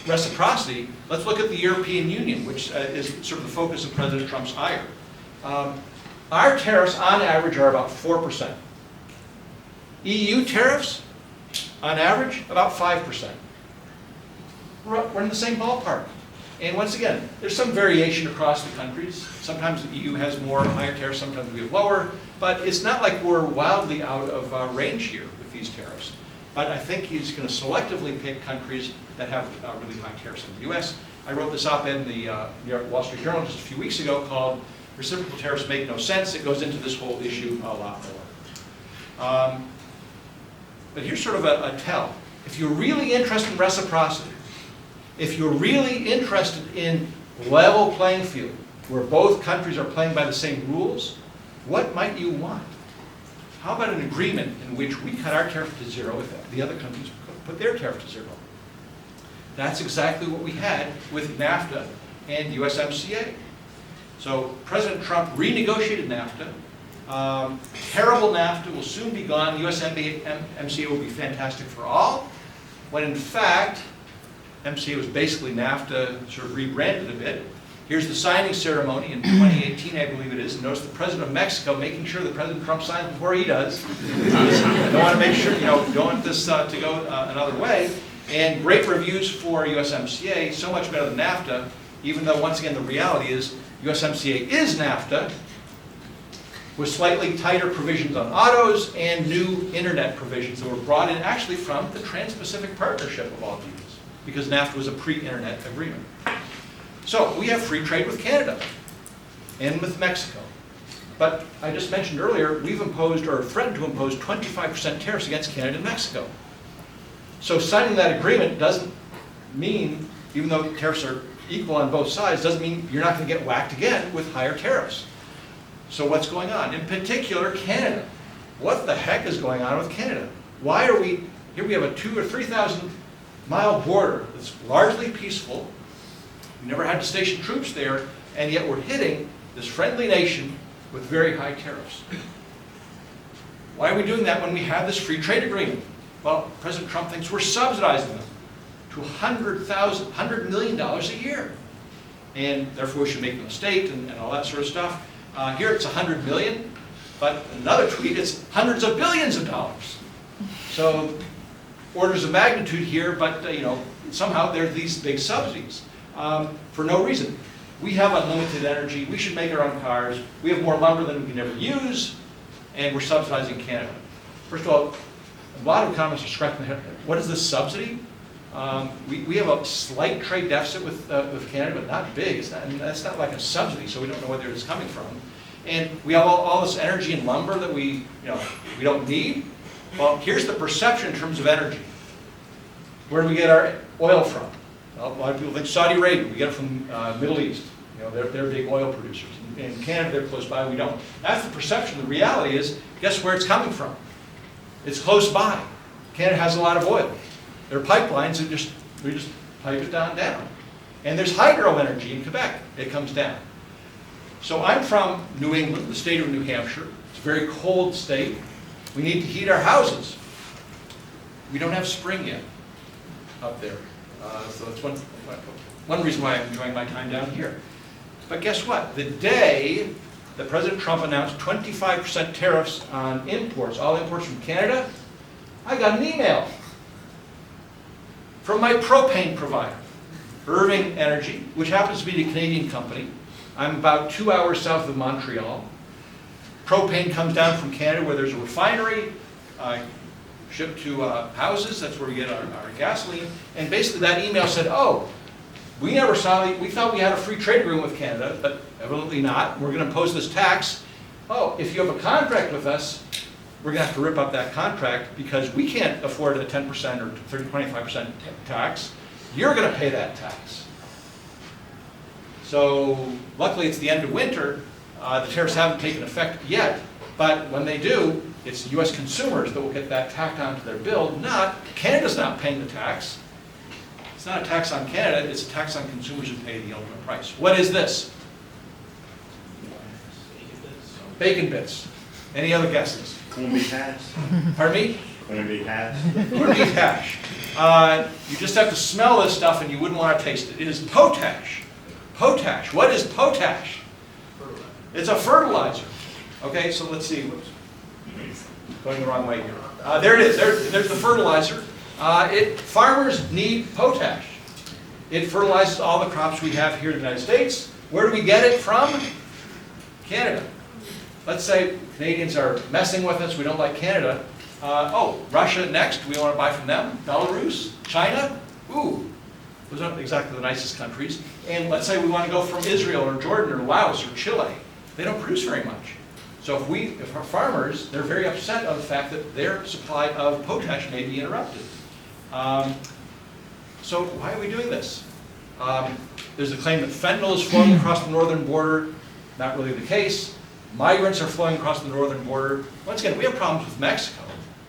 reciprocity. Let's look at the European Union, which is sort of the focus of President Trump's ire. Our tariffs, on average, are about 4%. EU tariffs, on average, about 5%. We're in the same ballpark. And once again, there's some variation across the countries. Sometimes the EU has more higher tariffs, sometimes we have lower. But it's not like we're wildly out of range here with these tariffs. But I think he's going to selectively pick countries that have really high tariffs in the US. I wrote this op-ed in the New York Wall Street Journal just a few weeks ago called Reciprocal Tariffs Make No Sense. It goes into this whole issue a lot more. But here's sort of a tell. If you're really interested in reciprocity, if you're really interested in level playing field, where both countries are playing by the same rules, what might you want? How about an agreement in which we cut our tariff to zero if the other countries put their tariff to zero? That's exactly what we had with NAFTA and USMCA. So President Trump renegotiated NAFTA. Terrible NAFTA will soon be gone. USMCA will be fantastic for all, when in fact, MCA was basically NAFTA sort of rebranded a bit. Here's the signing ceremony in 2018, I believe it is. And notice the President of Mexico making sure that President Trump signs before he does. I don't want to make sure, don't want this to go another way. And great reviews for USMCA, so much better than NAFTA, even though, once again, the reality is USMCA is NAFTA, with slightly tighter provisions on autos and new internet provisions that were brought in actually from the Trans-Pacific Partnership of all deals, because NAFTA was a pre-internet agreement. So we have free trade with Canada and with Mexico. But I just mentioned earlier, we've imposed or threatened to impose 25% tariffs against Canada and Mexico. So signing that agreement doesn't mean, even though tariffs are equal on both sides, doesn't mean you're not going to get whacked again with higher tariffs. So what's going on? In particular, Canada. What the heck is going on with Canada? Why are we, here we have a 2,000 or 3,000 mile border that's largely peaceful. We never had to station troops there, and yet we're hitting this friendly nation with very high tariffs. Why are we doing that when we have this free trade agreement? Well, President Trump thinks we're subsidizing them to $100 million a year. And therefore we should make them a state and all that sort of stuff. Here it's $100 million, but another tweet, it's hundreds of billions of dollars. So orders of magnitude here, but somehow there are these big subsidies for no reason. We have unlimited energy. We should make our own cars. We have more lumber than we can ever use, and we're subsidizing Canada. First of all, a lot of economists are scratching their head. What is this subsidy? We have a slight trade deficit with Canada, but not big. That's not like a subsidy, so we don't know where it's coming from. And we have all this energy and lumber that we don't need. Well, here's the perception in terms of energy. Where do we get our oil from? Well, a lot of people think Saudi Arabia. We get it from Middle East. They're big oil producers. In Canada, they're close by. We don't. That's the perception. The reality is, guess where it's coming from? It's close by. Canada has a lot of oil. There are pipelines that we just pipe it down. And there's hydro energy in Quebec. It comes down. So I'm from New England, the state of New Hampshire. It's a very cold state. We need to heat our houses. We don't have spring yet up there. So that's one reason why I'm enjoying my time down here. But guess what? The day that President Trump announced 25% tariffs on imports, all imports from Canada, I got an email from my propane provider, Irwin Energy, which happens to be a Canadian company. I'm about 2 hours south of Montreal. Propane comes down from Canada where there's a refinery, shipped to houses. That's where we get our gasoline. And basically that email said, oh, we thought we had a free trade agreement with Canada, but evidently not. We're going to impose this tax. Oh, if you have a contract with us, we're going to have to rip up that contract because we can't afford a 10% or 25% tax. You're going to pay that tax. So luckily it's the end of winter. The tariffs haven't taken effect yet, but when they do, it's U.S. consumers that will get that tacked onto their bill. Canada's not paying the tax. It's not a tax on Canada, it's a tax on consumers who pay the ultimate price. What is this? Bacon bits. Any other guesses? Corned beef hash. Pardon me? Corned beef hash. Corned beef hash. You just have to smell this stuff and you wouldn't want to taste it. It is potash. Potash. What is potash? It's a fertilizer. Okay, so let's see. Whoops. Going the wrong way here. There it is. There's the fertilizer. Farmers need potash. It fertilizes all the crops we have here in the United States. Where do we get it from? Canada. Let's say Canadians are messing with us. We don't like Canada. Russia next. We want to buy from them. Belarus, China. Ooh, those aren't exactly the nicest countries. And let's say we want to go from Israel or Jordan or Laos or Chile. They don't produce very much. So if our farmers, they're very upset of the fact that their supply of potash may be interrupted. So why are we doing this? There's a claim that fentanyl is flowing across the northern border. Not really the case. Migrants are flowing across the northern border. Once again, we have problems with Mexico.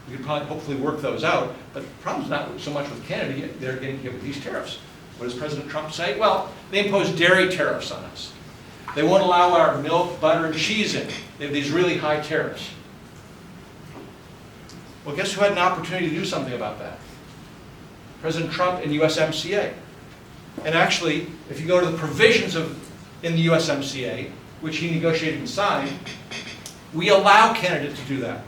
We can probably hopefully work those out. But the problem's not so much with Canada. Yet they're getting hit with these tariffs. What does President Trump say? Well, they impose dairy tariffs on us. They won't allow our milk, butter, and cheese in. They have these really high tariffs. Well, guess who had an opportunity to do something about that? President Trump and USMCA. And actually, if you go to the provisions of in the USMCA, which he negotiated and signed, we allow Canada to do that.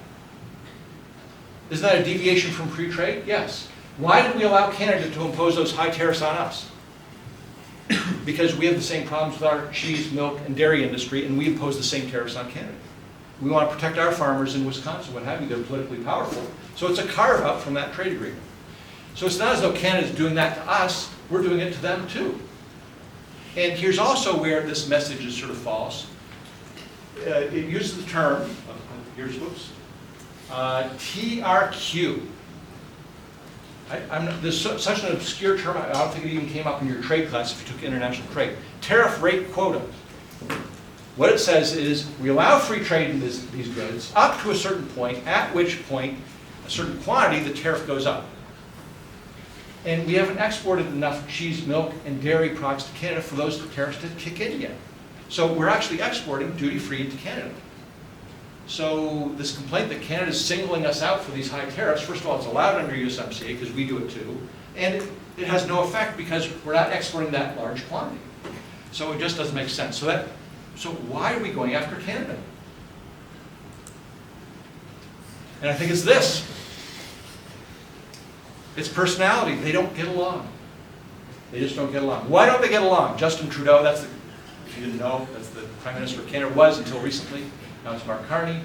Isn't that a deviation from free trade? Yes. Why did we allow Canada to impose those high tariffs on us? Because we have the same problems with our cheese, milk, and dairy industry, and we impose the same tariffs on Canada. We want to protect our farmers in Wisconsin, what have you. They're politically powerful. So it's a carve-out from that trade agreement. So it's not as though Canada's doing that to us. We're doing it to them, too. And here's also where this message is sort of false. It uses the term, here's, whoops, TRQ. There's such an obscure term, I don't think it even came up in your trade class if you took international trade. Tariff rate quota. What it says is we allow free trade in these goods up to a certain point, at which point a certain quantity, the tariff goes up. And we haven't exported enough cheese, milk, and dairy products to Canada for those tariffs to kick in yet. So we're actually exporting duty-free into Canada. So this complaint that Canada is singling us out for these high tariffs, first of all, it's allowed under USMCA because we do it too, and it has no effect because we're not exporting that large quantity. So it just doesn't make sense. So why are we going after Canada? And I think it's this. It's personality. They don't get along. They just don't get along. Why don't they get along? Justin Trudeau, if you didn't know, that's the Prime Minister of Canada, was until recently. Now it's Mark Carney.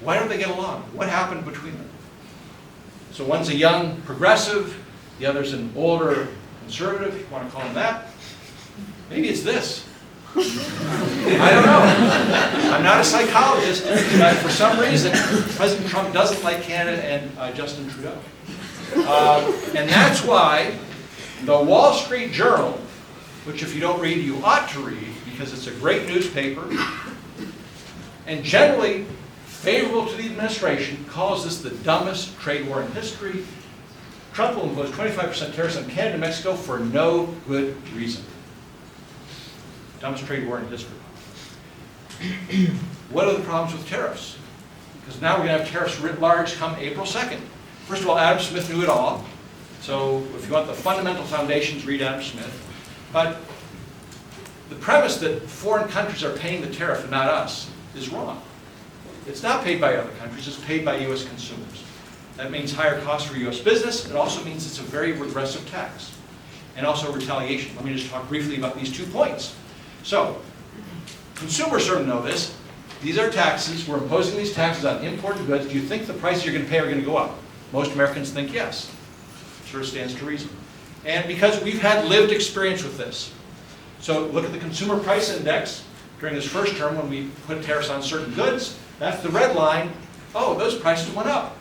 Why don't they get along? What happened between them? So one's a young progressive, the other's an older conservative, if you want to call him that. Maybe it's this. I don't know. I'm not a psychologist, but for some reason, President Trump doesn't like Canada and Justin Trudeau. And that's why the Wall Street Journal, which if you don't read, you ought to read, because it's a great newspaper, and generally favorable to the administration, calls this the dumbest trade war in history. Trump will impose 25% tariffs on Canada and Mexico for no good reason. Dumbest trade war in history. What are the problems with tariffs? Because now we're going to have tariffs writ large come April 2nd. First of all, Adam Smith knew it all. So if you want the fundamental foundations, read Adam Smith. But the premise that foreign countries are paying the tariff and not us is wrong. It's not paid by other countries, it's paid by U.S. consumers. That means higher costs for U.S. business. It also means it's a very regressive tax. And also retaliation. Let me just talk briefly about these 2 points. So, consumers sort of know this. These are taxes. We're imposing these taxes on imported goods. Do you think the prices you're going to pay are going to go up? Most Americans think yes. Sort of stands to reason. And because we've had lived experience with this. So look at the Consumer Price Index during this first term when we put tariffs on certain goods. That's the red line. Oh, those prices went up.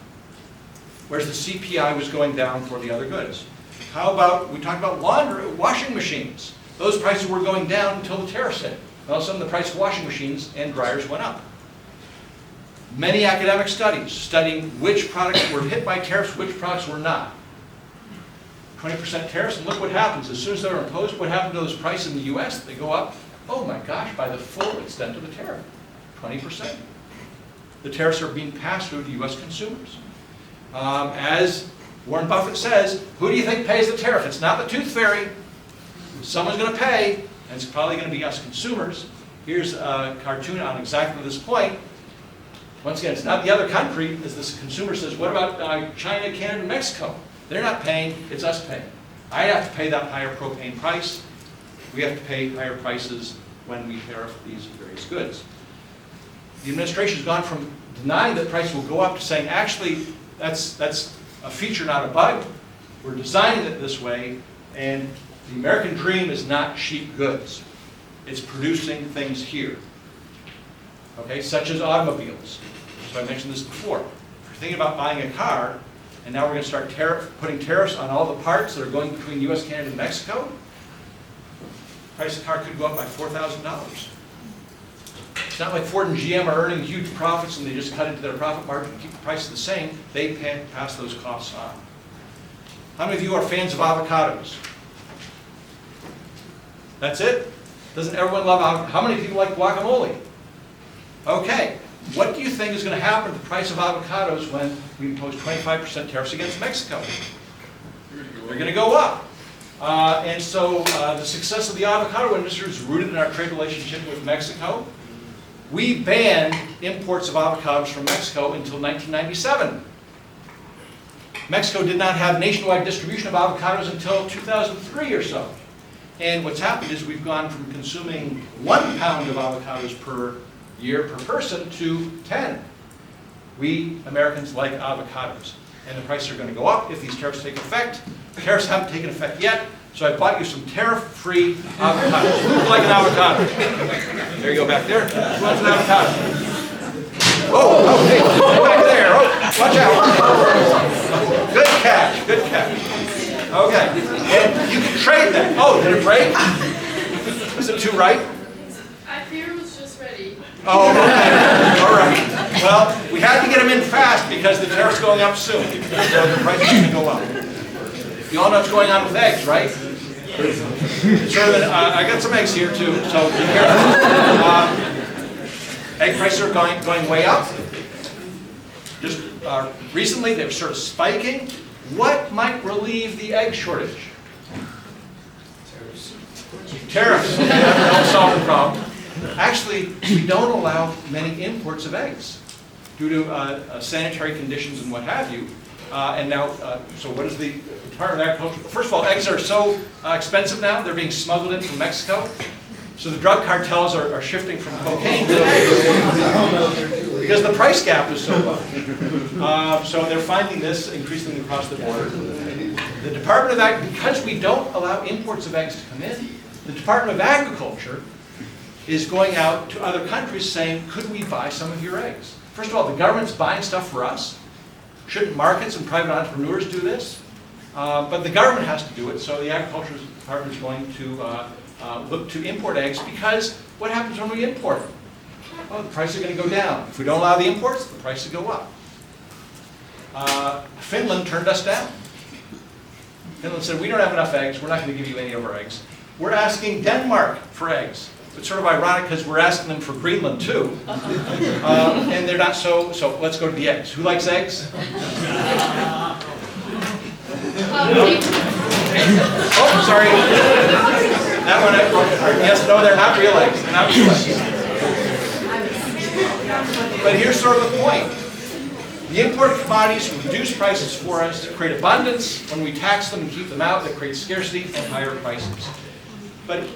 Whereas the CPI was going down for the other goods. How about, we talked about washing machines. Those prices were going down until the tariffs hit. All of a sudden the price of washing machines and dryers went up. Many academic studies studying which products were hit by tariffs, which products were not. 20% tariffs, and look what happens. As soon as they're imposed, what happened to those prices in the US? They go up, oh my gosh, by the full extent of the tariff, 20%. The tariffs are being passed through to US consumers. As Warren Buffett says, who do you think pays the tariff? It's not the tooth fairy. Someone's going to pay, and it's probably going to be us consumers. Here's a cartoon on exactly this point. Once again, it's not the other country, as this consumer says, what about China, Canada, and Mexico? They're not paying, it's us paying. I have to pay that higher propane price. We have to pay higher prices when we tariff these various goods. The administration has gone from denying that prices will go up to saying, actually, that's a feature, not a bug. We're designing it this way, and the American dream is not cheap goods. It's producing things here, okay, such as automobiles. So I mentioned this before. If you're thinking about buying a car, and now we're going to start putting tariffs on all the parts that are going between US, Canada, and Mexico, the price of the car could go up by $4,000. It's not like Ford and GM are earning huge profits and they just cut into their profit margin to keep the prices the same. They pass those costs on. How many of you are fans of avocados? That's it? Doesn't everyone love avocados? How many people like guacamole? Okay. What do you think is going to happen to the price of avocados when we impose 25% tariffs against Mexico? They're going to go up. And so the success of the avocado industry is rooted in our trade relationship with Mexico. We banned imports of avocados from Mexico until 1997. Mexico did not have nationwide distribution of avocados until 2003 or so. And what's happened is we've gone from consuming 1 pound of avocados per year per person to 10. We Americans like avocados. And the prices are going to go up if these tariffs take effect. The tariffs haven't taken effect yet, so I bought you some tariff-free avocados. Who would like an avocado? There you go back there. Who wants an avocado? Oh, hey, go back there. Oh, watch out. Good catch, good catch. Okay, and you can trade that. Oh, did it break? Is it too right? I fear it was just ready. Oh, okay. All right. Well, we had to get them in fast because the tariff's going up soon. So the price is going to go up. You all know what's going on with eggs, right? Sure. I got some eggs here too, so be careful. Egg prices are going way up. Just recently, they were sort of spiking. What might relieve the egg shortage? Tariffs. Don't solve the problem. Actually, we don't allow many imports of eggs due to sanitary conditions and what have you. And now, so what is the Department of Agriculture? First of all, eggs are so expensive now, they're being smuggled in from Mexico. So the drug cartels are shifting from cocaine to eggs because the price gap is so low. So they're finding this increasingly across the border. The Department of Agriculture, because we don't allow imports of eggs to come in, the Department of Agriculture is going out to other countries saying, could we buy some of your eggs? First of all, the government's buying stuff for us. Shouldn't markets and private entrepreneurs do this? But the government has to do it, so the Agriculture Department is going to look to import eggs because what happens when we import them? Well, the prices are going to go down. If we don't allow the imports, the prices go up. Finland turned us down. Finland said, we don't have enough eggs, we're not going to give you any of our eggs. We're asking Denmark for eggs. It's sort of ironic because we're asking them for Greenland too. And they're not so let's go to the eggs. Who likes eggs? Oh, sorry. That one, yes, no, they're not real eggs. They're not real eggs. But here's sort of the point. The imported commodities reduce prices for us, create abundance. When we tax them and keep them out, that creates scarcity and higher prices. But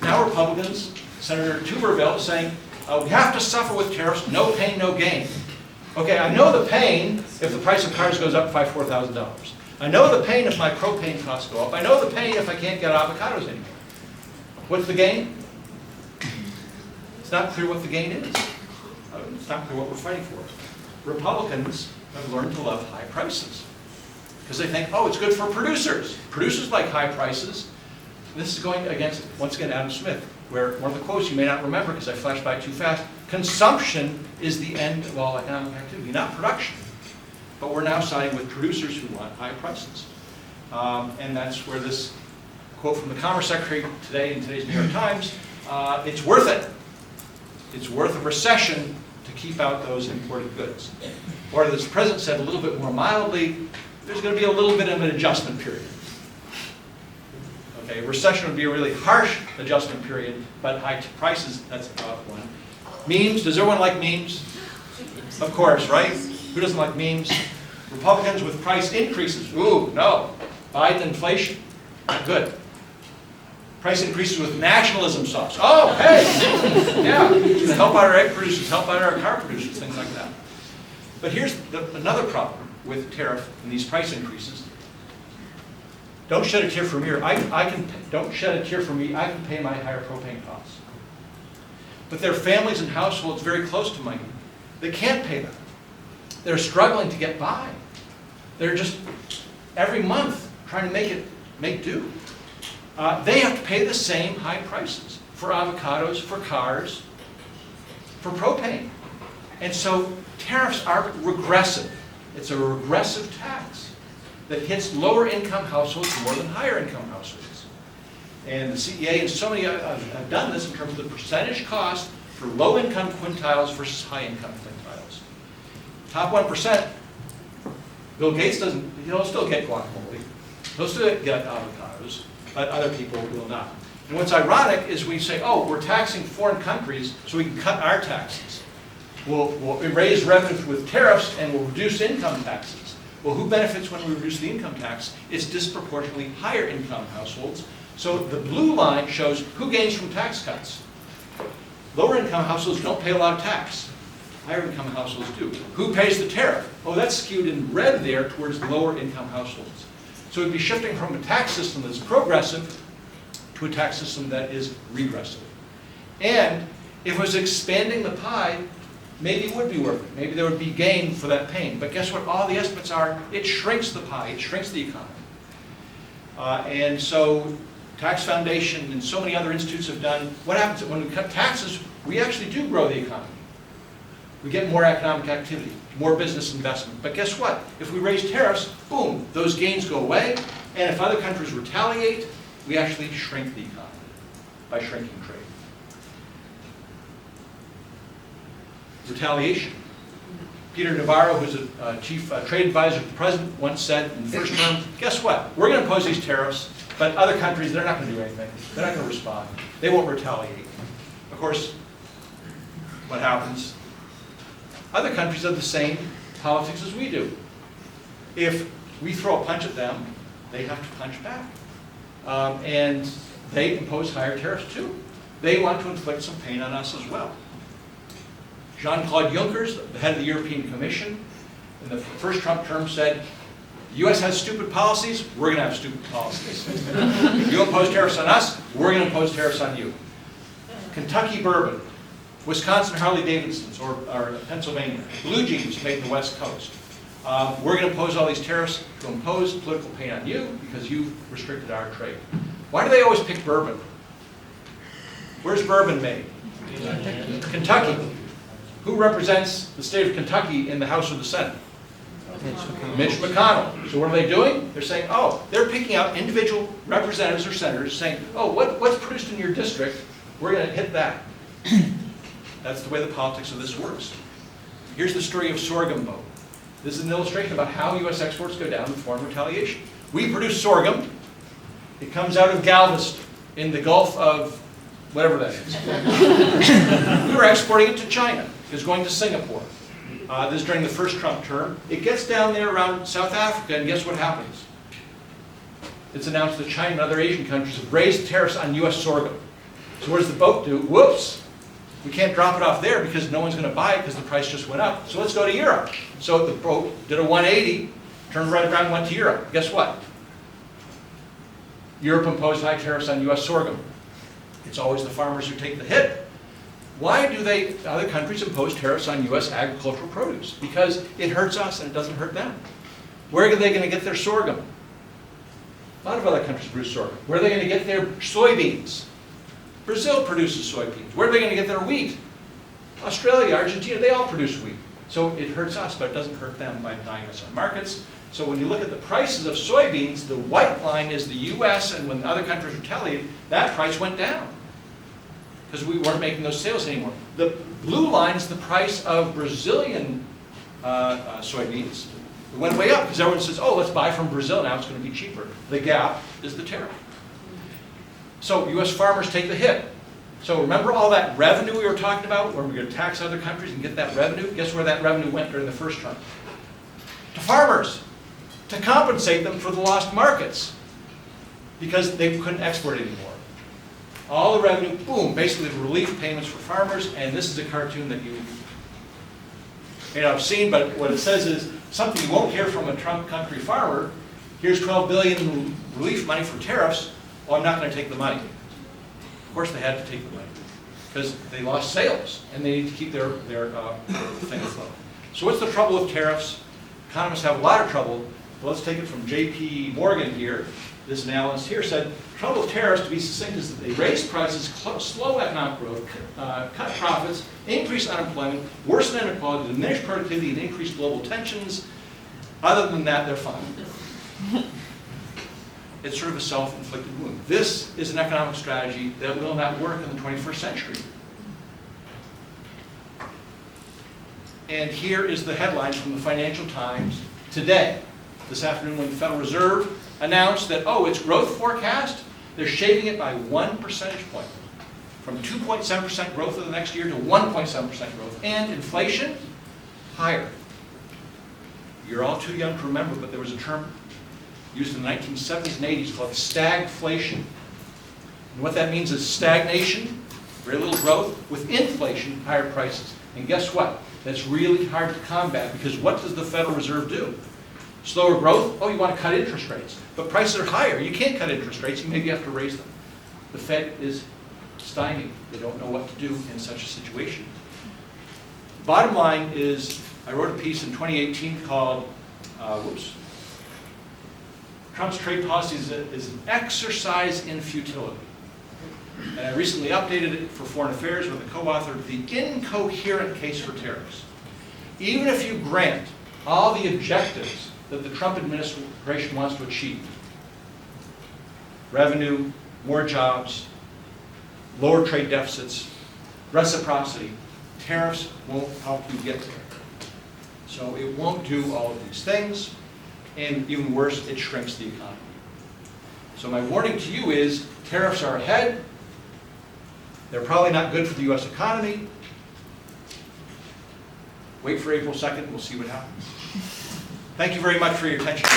now Republicans, Senator Tuberville, is saying, we have to suffer with tariffs, no pain, no gain. Okay, I know the pain if the price of cars goes up by $4,000. I know the pain if my propane costs go up. I know the pain if I can't get avocados anymore. What's the gain? It's not clear what the gain is. It's not clear what we're fighting for. Republicans have learned to love high prices because they think, oh, it's good for producers. Producers like high prices. This is going against, once again, Adam Smith, where one of the quotes you may not remember because I flashed by too fast, consumption is the end of all economic activity, not production. But we're now siding with producers who want high prices. And that's where this quote from the Commerce Secretary today in today's New York Times, it's worth it. It's worth a recession to keep out those imported goods. Or as the President said a little bit more mildly, there's going to be a little bit of an adjustment period. Okay, a recession would be a really harsh adjustment period, but high prices, that's about one. Memes, does everyone like memes? Of course, right? Who doesn't like memes? Republicans with price increases, ooh, no. Biden inflation, not good. Price increases with nationalism sauce. Oh, hey, yeah, to help out our egg producers, help out our car producers, things like that. But here's another problem with tariff and these price increases. Don't shed a tear for me, or don't shed a tear for me, I can pay my higher propane costs. But there are families and households very close to mine. They can't pay them. They're struggling to get by. They're just, every month, trying to make do. They have to pay the same high prices for avocados, for cars, for propane. And so tariffs are regressive. It's a regressive tax that hits lower income households more than higher income households. And the CEA and so many have done this in terms of the percentage cost for low income quintiles versus high income quintiles. Top 1%, Bill Gates he'll still get guacamole. They'll still get avocados, but other people will not. And what's ironic is we say, oh, we're taxing foreign countries so we can cut our taxes. We'll raise revenue with tariffs and we'll reduce income taxes. Well, who benefits when we reduce the income tax? It's disproportionately higher income households. So the blue line shows who gains from tax cuts. Lower income households don't pay a lot of tax. Higher income households do. Who pays the tariff? Oh, that's skewed in red there towards lower income households. So we'd be shifting from a tax system that's progressive to a tax system that is regressive. And if it was expanding the pie, maybe it would be worth it. Maybe there would be gain for that pain. But guess what? All the estimates are, it shrinks the pie, it shrinks the economy. And so Tax Foundation and so many other institutes have done, what happens when we cut taxes, we actually do grow the economy. We get more economic activity, more business investment. But guess what? If we raise tariffs, boom, those gains go away. And if other countries retaliate, we actually shrink the economy by shrinking trade. Retaliation. Peter Navarro, who's a chief trade advisor to the president, once said in the first term, guess what? We're going to impose these tariffs, but other countries, they're not going to do anything. They're not going to respond. They won't retaliate. Of course, what happens? Other countries have the same politics as we do. If we throw a punch at them, they have to punch back. And they impose higher tariffs too. They want to inflict some pain on us as well. Jean-Claude Juncker, the head of the European Commission, in the first Trump term said, the U.S. has stupid policies, we're going to have stupid policies. If you impose tariffs on us, we're going to impose tariffs on you. Kentucky bourbon, Wisconsin Harley-Davidsons, or Pennsylvania, blue jeans made in the West Coast. We're going to impose all these tariffs to impose political pain on you because you've restricted our trade. Why do they always pick bourbon? Where's bourbon made? Kentucky. Who represents the state of Kentucky in the House or the Senate? Mitch McConnell. So what are they doing? They're saying, oh, they're picking out individual representatives or senators saying, oh, what's produced in your district? We're going to hit that. That's the way the politics of this works. Here's the story of sorghum boat. This is an illustration about how U.S. exports go down with foreign retaliation. We produce sorghum. It comes out of Galveston in the Gulf of whatever that is. We were exporting it to China. It was going to Singapore. This is during the first Trump term. It gets down there around South Africa, and guess what happens? It's announced that China and other Asian countries have raised tariffs on U.S. sorghum. So what does the boat do? Whoops! We can't drop it off there because no one's going to buy it because the price just went up. So let's go to Europe. So the boat did a 180, turned right around and went to Europe. Guess what? Europe imposed high tariffs on U.S. sorghum. It's always the farmers who take the hit. Why do other countries impose tariffs on U.S. agricultural produce? Because it hurts us and it doesn't hurt them. Where are they going to get their sorghum? A lot of other countries produce sorghum. Where are they going to get their soybeans? Brazil produces soybeans. Where are they going to get their wheat? Australia, Argentina, they all produce wheat. So it hurts us, but it doesn't hurt them by denying us on markets. So when you look at the prices of soybeans, the white line is the U.S., and when other countries retaliated, that price went down because we weren't making those sales anymore. The blue line is the price of Brazilian soybeans. It went way up because everyone says, oh, let's buy from Brazil, now it's going to be cheaper. The gap is the tariff. So U.S. farmers take the hit. So remember all that revenue we were talking about, where we're going to tax other countries and get that revenue? Guess where that revenue went during the first Trump? To farmers, to compensate them for the lost markets, because they couldn't export anymore. All the revenue, boom, basically relief payments for farmers, and this is a cartoon that you may not have seen, but what it says is something you won't hear from a Trump country farmer. Here's $12 billion relief money for tariffs. Well, I'm not going to take the money. Of course they had to take the money because they lost sales and they need to keep their thing afloat. So what's the trouble with tariffs? Economists have a lot of trouble. But let's take it from J.P. Morgan here. This analyst here said, trouble with tariffs, to be succinct, is that they raise prices, slow economic growth, cut profits, increase unemployment, worsen inequality, diminish productivity, and increase global tensions. Other than that, they're fine. It's sort of a self-inflicted wound. This is an economic strategy that will not work in the 21st century. And here is the headlines from the Financial Times today. this afternoon when the Federal Reserve announced that, oh, its growth forecast, they're shaving it by 1 percentage point. From 2.7% growth of the next year to 1.7% growth. And inflation, higher. You're all too young to remember, but there was a term used in the 1970s and 80s called stagflation. And what that means is stagnation, very little growth, with inflation, higher prices. And guess what? That's really hard to combat, because what does the Federal Reserve do? Slower growth? Oh, you want to cut interest rates. But prices are higher. You can't cut interest rates. You maybe have to raise them. The Fed is stymied. They don't know what to do in such a situation. Bottom line is, I wrote a piece in 2018 called, Trump's trade policy is an exercise in futility. And I recently updated it for Foreign Affairs with a co-author, The Incoherent Case for Tariffs. Even if you grant all the objectives that the Trump administration wants to achieve, revenue, more jobs, lower trade deficits, reciprocity, tariffs won't help you get there. So it won't do all of these things, and even worse, it shrinks the economy. So my warning to you is, tariffs are ahead. They're probably not good for the U.S. economy. Wait for April 2nd, we'll see what happens. Thank you very much for your attention.